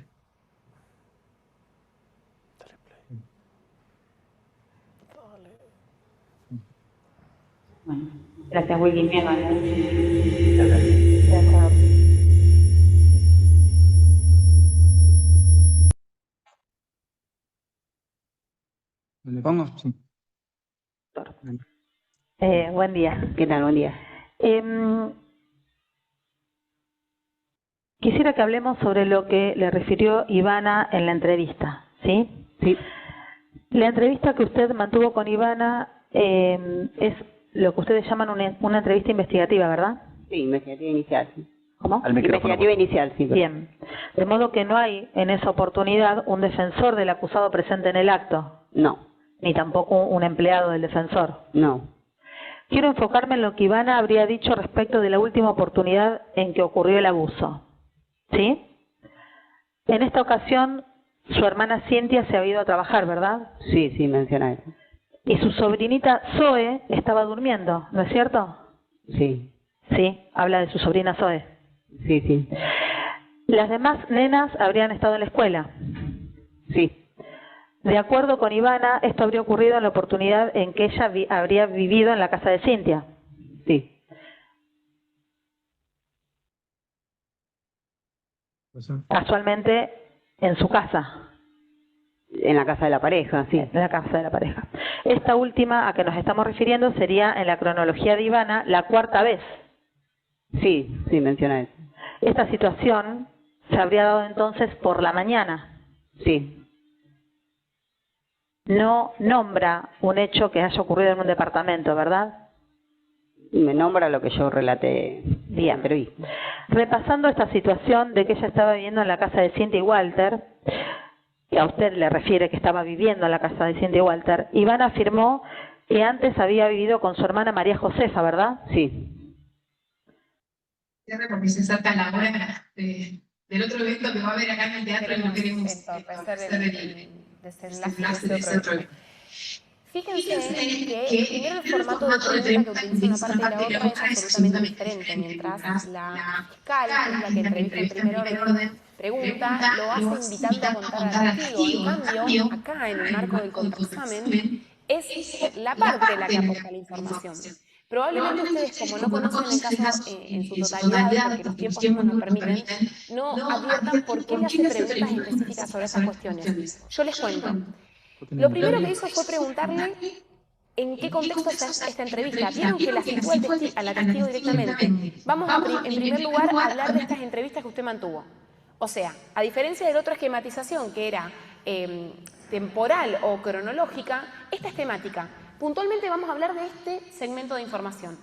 Bueno, gracias, Willy. Bien, ¿Le pongo? Sí. Buen día. ¿Qué tal? Buen día. Quisiera que hablemos sobre lo que le refirió Ivana en la entrevista, ¿sí? Sí. La entrevista que usted mantuvo con Ivana es lo que ustedes llaman una entrevista investigativa, ¿verdad? Sí, investigativa inicial. Sí. ¿Cómo? Investigativa inicial, sí. Bien. De modo que no hay en esa oportunidad un defensor del acusado presente en el acto. No. Ni tampoco un empleado del defensor. No. Quiero enfocarme en lo que Ivana habría dicho respecto de la última oportunidad en que ocurrió el abuso. ¿Sí? En esta ocasión, su hermana Cintia se había ido a trabajar, ¿verdad? Sí, sí, menciona eso. Y su sobrinita Zoe estaba durmiendo, ¿no es cierto? Sí. Sí, habla de su sobrina Zoe. Sí, sí. Las demás nenas habrían estado en la escuela. Sí. De acuerdo con Ivana, esto habría ocurrido en la oportunidad en que ella habría vivido en la casa de Cintia. Sí. Casualmente en su casa. En la casa de la pareja, sí. En la casa de la pareja. Esta última a que nos estamos refiriendo sería en la cronología de Ivana la 4ª vez. Sí, sí, menciona eso. Esta situación se habría dado entonces por la mañana. Sí. No nombra un hecho que haya ocurrido en un departamento, ¿verdad? Me nombra lo que yo relaté. Bien. Repasando esta situación de que ella estaba viviendo en la casa de Cintia y Walter, que a usted le refiere que estaba viviendo en la casa de Cintia y Walter, Ivana afirmó que antes había vivido con su hermana María Josefa, ¿verdad? Sí. Porque se acerca la hora del otro evento que va a haber acá en el teatro y no queremos hacer el desenlace de ese otro evento. Fíjense que primero el formato de pregunta que utiliza una parte y la otra es absolutamente diferente. Mientras la fiscal, que es la que entrevista en primer orden, pregunta, lo hace invitando a contar al testigo. En cambio, acá en el marco del contraexamen, es la parte la que aporta la información. Probablemente ustedes, como no conocen el caso en su totalidad, porque los tiempos no nos permiten, no adviertan por qué le hace preguntas específicas sobre esas cuestiones. Yo les cuento. Lo primero que hizo fue preguntarle en qué contexto se hace esta entrevista. Vieron que la situó a la testigo directamente. Vamos en primer lugar a hablar de estas entrevistas que usted mantuvo. O sea, a diferencia de la otra esquematización, que era temporal o cronológica, esta es temática. Puntualmente vamos a hablar de este segmento de información.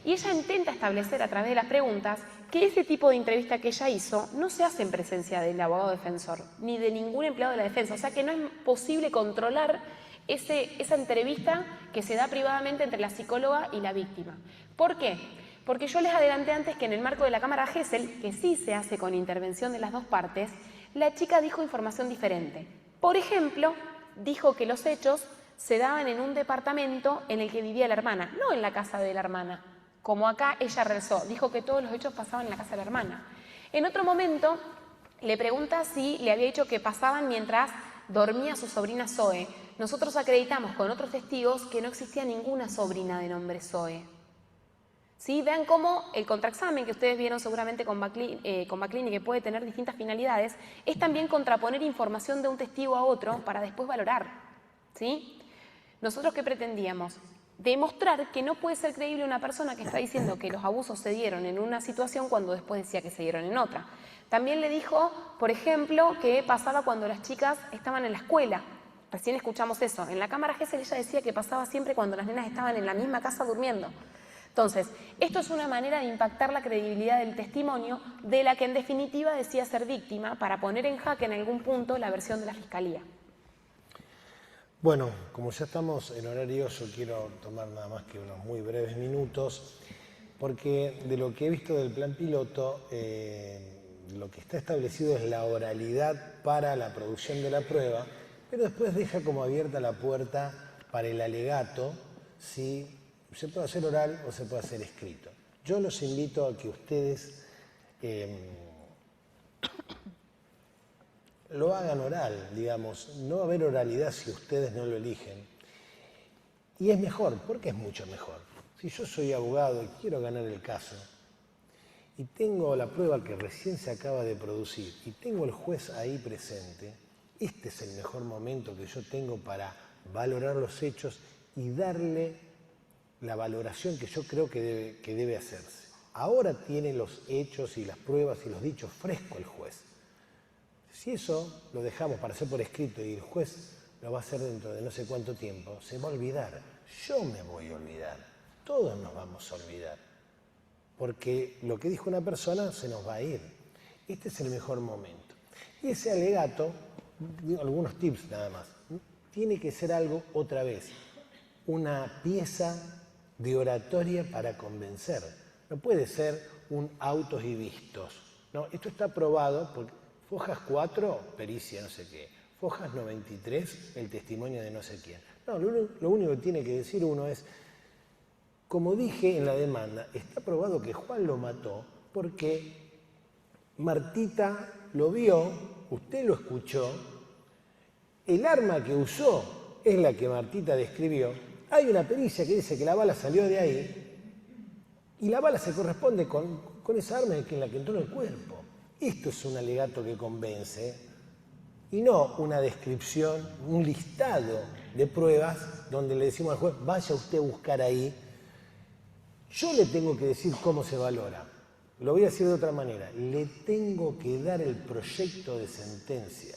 Y ella intenta establecer a través de las preguntas que ese tipo de entrevista que ella hizo no se hace en presencia del abogado defensor, ni de ningún empleado de la defensa. O sea que no es posible controlar esa entrevista que se da privadamente entre la psicóloga y la víctima. ¿Por qué? Porque yo les adelanté antes que en el marco de la cámara Gesell, que sí se hace con intervención de las dos partes, la chica dijo información diferente. Por ejemplo, dijo que los hechos se daban en un departamento en el que vivía la hermana, no en la casa de la hermana, como acá ella rezó, dijo que todos los hechos pasaban en la casa de la hermana. En otro momento le pregunta si le había dicho que pasaban mientras dormía su sobrina Zoe. Nosotros acreditamos con otros testigos que no existía ninguna sobrina de nombre Zoe. ¿Sí? Vean cómo el contraexamen que ustedes vieron seguramente con Baclini, que puede tener distintas finalidades, es también contraponer información de un testigo a otro para después valorar. ¿Sí? ¿Nosotros qué pretendíamos? Demostrar que no puede ser creíble una persona que está diciendo que los abusos se dieron en una situación cuando después decía que se dieron en otra. También le dijo, por ejemplo, que pasaba cuando las chicas estaban en la escuela. Recién escuchamos eso. En la cámara Gesell ella decía que pasaba siempre cuando las nenas estaban en la misma casa durmiendo. Entonces, esto es una manera de impactar la credibilidad del testimonio de la que en definitiva decía ser víctima para poner en jaque en algún punto la versión de la Fiscalía. Bueno, como ya estamos en horario, yo quiero tomar nada más que unos muy breves minutos, porque de lo que he visto del plan piloto, lo que está establecido es la oralidad para la producción de la prueba, pero después deja como abierta la puerta para el alegato, si se puede hacer oral o se puede hacer escrito. Yo los invito a que ustedes lo hagan oral, digamos. No va a haber oralidad si ustedes no lo eligen. Y es mejor, porque es mucho mejor. Si yo soy abogado y quiero ganar el caso, y tengo la prueba que recién se acaba de producir, y tengo el juez ahí presente, este es el mejor momento que yo tengo para valorar los hechos y darle la valoración que yo creo que debe hacerse. Ahora tiene los hechos y las pruebas y los dichos fresco el juez. Si eso lo dejamos para hacer por escrito y el juez lo va a hacer dentro de no sé cuánto tiempo, se va a olvidar. Yo me voy a olvidar. Todos nos vamos a olvidar. Porque lo que dijo una persona se nos va a ir. Este es el mejor momento. Y ese alegato, algunos tips nada más, tiene que ser algo otra vez, una pieza de oratoria para convencer. No puede ser un autos y vistos. No, esto está aprobado por Fojas 4, pericia no sé qué. Fojas 93, el testimonio de no sé quién. No, lo único que tiene que decir uno es, como dije en la demanda, está probado que Juan lo mató porque Martita lo vio, usted lo escuchó, el arma que usó es la que Martita describió. Hay una pericia que dice que la bala salió de ahí y la bala se corresponde con esa arma en la que entró en el cuerpo. Esto es un alegato que convence y no una descripción, un listado de pruebas donde le decimos al juez, vaya usted a buscar ahí. Yo le tengo que decir cómo se valora. Lo voy a decir de otra manera. Le tengo que dar el proyecto de sentencia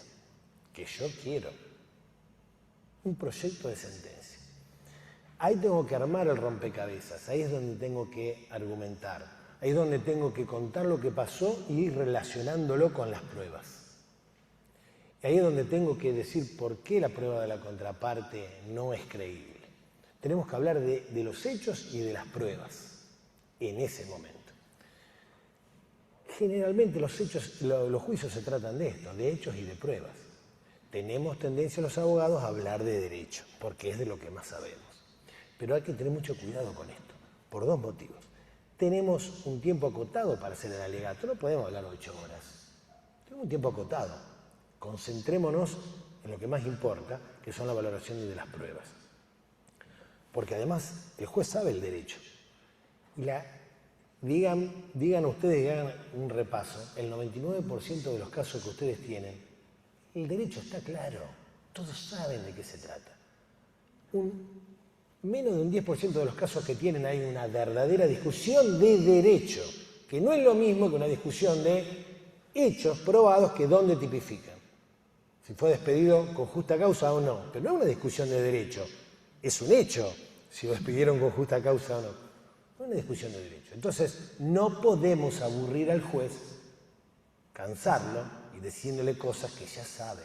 que yo quiero. Un proyecto de sentencia. Ahí tengo que armar el rompecabezas. Ahí es donde tengo que argumentar. Ahí es donde tengo que contar lo que pasó y ir relacionándolo con las pruebas. Ahí es donde tengo que decir por qué la prueba de la contraparte no es creíble. Tenemos que hablar de los hechos y de las pruebas en ese momento. Generalmente los juicios se tratan de esto, de hechos y de pruebas. Tenemos tendencia los abogados a hablar de derecho, porque es de lo que más sabemos. Pero hay que tener mucho cuidado con esto, por dos motivos. Tenemos un tiempo acotado para hacer el alegato, no podemos hablar 8 horas. Tenemos un tiempo acotado. Concentrémonos en lo que más importa, que son la valoración de las pruebas. Porque además el juez sabe el derecho. Y digan ustedes y hagan un repaso, el 99% de los casos que ustedes tienen, el derecho está claro, todos saben de qué se trata. Menos de un 10% de los casos que tienen hay una verdadera discusión de derecho, que no es lo mismo que una discusión de hechos probados que dónde tipifican. Si fue despedido con justa causa o no, pero no es una discusión de derecho, es un hecho si lo despidieron con justa causa o no. una discusión de derecho. Entonces, no podemos aburrir al juez, cansarlo y diciéndole cosas que ya sabe.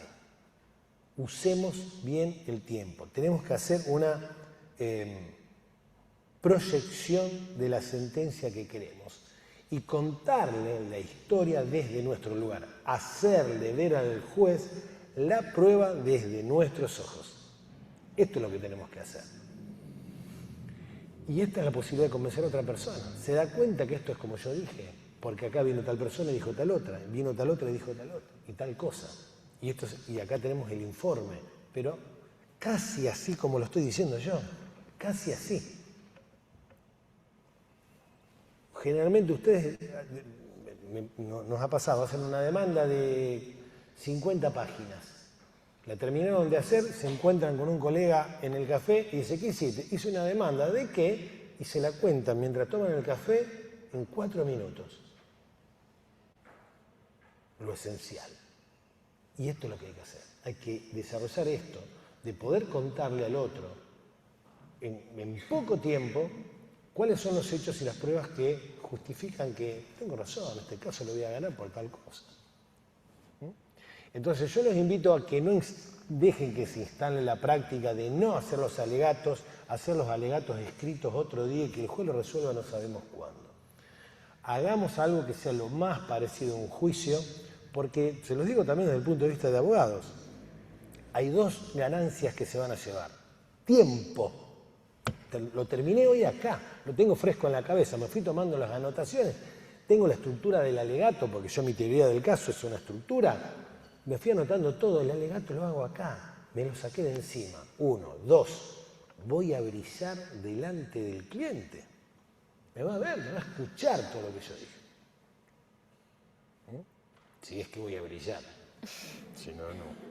Usemos bien el tiempo. Tenemos que hacer una proyección de la sentencia que queremos y contarle la historia desde nuestro lugar. Hacerle ver al juez la prueba desde nuestros ojos. Esto es lo que tenemos que hacer. Y esta es la posibilidad de convencer a otra persona. Se da cuenta que esto es como yo dije, porque acá vino tal persona y dijo tal otra, vino tal otra y dijo tal otra, y tal cosa. Y acá tenemos el informe, pero casi así como lo estoy diciendo yo, casi así. Generalmente ustedes, nos ha pasado, hacen una demanda de 50 páginas. La terminaron de hacer, se encuentran con un colega en el café y dice, ¿qué hiciste? Hice una demanda, ¿de qué? Y se la cuentan mientras toman el café en 4 minutos. Lo esencial. Y esto es lo que hay que hacer. Hay que desarrollar esto, de poder contarle al otro en poco tiempo cuáles son los hechos y las pruebas que justifican que tengo razón, en este caso lo voy a ganar por tal cosa. Entonces yo los invito a que no dejen que se instale la práctica de no hacer los alegatos, hacer los alegatos escritos otro día y que el juez lo resuelva no sabemos cuándo. Hagamos algo que sea lo más parecido a un juicio, porque se los digo también desde el punto de vista de abogados. Hay 2 ganancias que se van a llevar. Tiempo. Lo terminé hoy acá, lo tengo fresco en la cabeza, me fui tomando las anotaciones, tengo la estructura del alegato, porque yo mi teoría del caso es una estructura. Me fui anotando todo, el alegato lo hago acá, me lo saqué de encima. 1, 2, voy a brillar delante del cliente. Me va a ver, me va a escuchar todo lo que yo dije. Si es que voy a brillar, si no, no.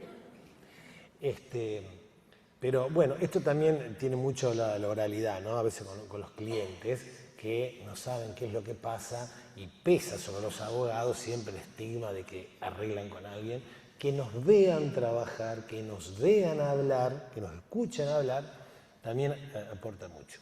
Pero bueno, esto también tiene mucho la oralidad, ¿no? A veces con los clientes que no saben qué es lo que pasa y pesa sobre los abogados siempre el estigma de que arreglan con alguien. Que nos vean trabajar, que nos vean hablar, que nos escuchen hablar, también aporta mucho.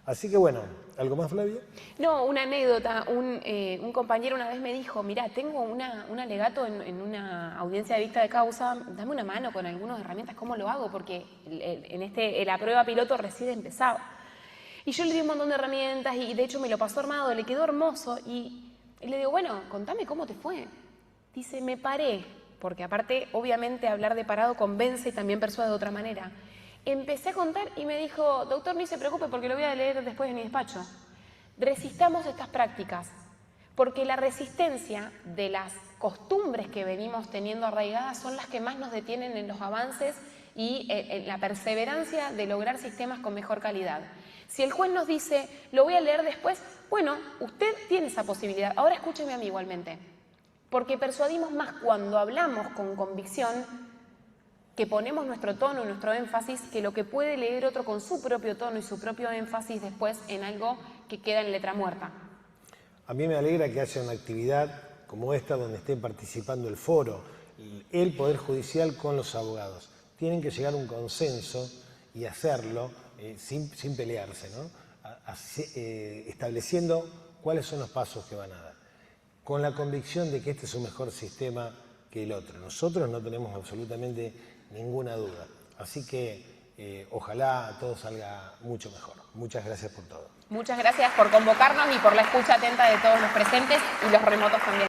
Así que bueno, ¿algo más, Flavia? No, una anécdota. Un compañero una vez me dijo, mirá, tengo un alegato en una audiencia de vista de causa, dame una mano con algunas herramientas, ¿cómo lo hago? Porque la prueba piloto recién empezaba. Y yo le di un montón de herramientas y de hecho me lo pasó armado, le quedó hermoso y le digo, bueno, contame cómo te fue. Dice, me paré, porque aparte, obviamente, hablar de parado convence y también persuade de otra manera. Empecé a contar y me dijo, doctor, ni se preocupe porque lo voy a leer después en mi despacho. Resistamos estas prácticas, porque la resistencia de las costumbres que venimos teniendo arraigadas son las que más nos detienen en los avances y en la perseverancia de lograr sistemas con mejor calidad. Si el juez nos dice, lo voy a leer después, bueno, usted tiene esa posibilidad. Ahora escúcheme a mí igualmente. Porque persuadimos más cuando hablamos con convicción, que ponemos nuestro tono y nuestro énfasis, que lo que puede leer otro con su propio tono y su propio énfasis después en algo que queda en letra muerta. A mí me alegra que haya una actividad como esta donde esté participando el foro, el Poder Judicial con los abogados. Tienen que llegar a un consenso y hacerlo sin pelearse, ¿no? Estableciendo cuáles son los pasos que van a dar, con la convicción de que este es un mejor sistema que el otro. Nosotros no tenemos absolutamente ninguna duda. Así que ojalá todo salga mucho mejor. Muchas gracias por todo. Muchas gracias por convocarnos y por la escucha atenta de todos los presentes y los remotos también.